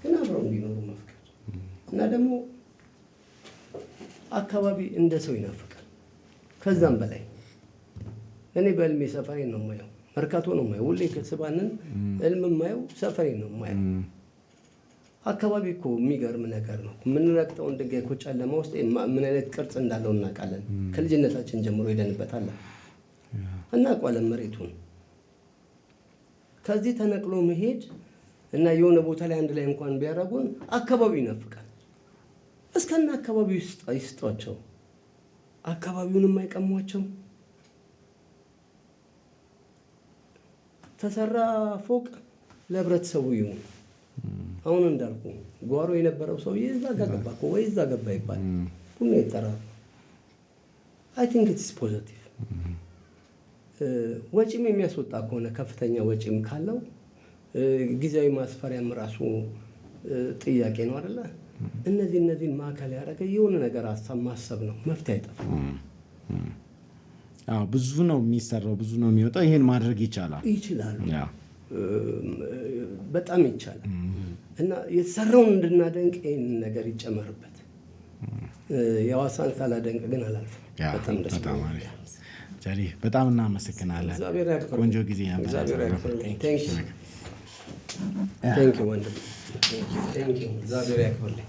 A: ግን አብረው እንዲኖሩ መፍቀድ እና ደግሞ አካባቢ እንደ ሰው ይናፍቃል። ከዛም በላይ እኔ በህልሜ ሰፈሬን ነው የማየው፣ መርካቶ ነው የማየው። ሁሌ ከስባንን ህልም የማየው ሰፈሬን ነው የማየው። አካባቢ እኮ የሚገርም ነገር ነው። የምንረግጠውን ድንጋይ እኮ ጨለማ ውስጥ ምን አይነት ቅርጽ እንዳለው እናውቃለን። ከልጅነታችን ጀምሮ ሄደንበታል፣ እናውቀዋለን መሬቱን። ከዚህ ተነቅሎ መሄድ እና የሆነ ቦታ ላይ አንድ ላይ እንኳን ቢያደርጉን አካባቢው ይናፍቃል። እስከና አካባቢው ይስጧቸው፣ አካባቢውንም አይቀሟቸው። ተሰራ ፎቅ ለህብረተሰቡ ይሁን። አሁን እንዳልኩ ጓሮ የነበረው ሰውዬ እዛ ጋር ገባ እኮ ወይ እዛ ገባ ይባል ቡና ይጠራል። አይ ቲንክ ኢትስ ፖዚቲቭ። ወጪም የሚያስወጣ ከሆነ ከፍተኛ ወጪም ካለው ጊዜያዊ ማስፈሪያም ራሱ ጥያቄ ነው አይደለ? እነዚህን ማዕከል ያደረገ የሆነ ነገር ሀሳብ ማሰብ ነው። መፍትሄ አይጠፋም።
B: ብዙ ነው የሚሰራው፣ ብዙ ነው የሚወጣው። ይሄን ማድረግ ይቻላል።
A: በጣም ይቻላል። እና የተሰራውን እንድናደንቅ ይህን ነገር ይጨመርበት። የሐዋሳን ሳላደንቅ ግን አላልፍም። በጣም ደስ ይላል።
B: በጣም እናመሰግናለን። ቆንጆ ጊዜ ነበር።
A: ቴንክ ዩ ወንድም፣ እግዚአብሔር ያክብርልኝ።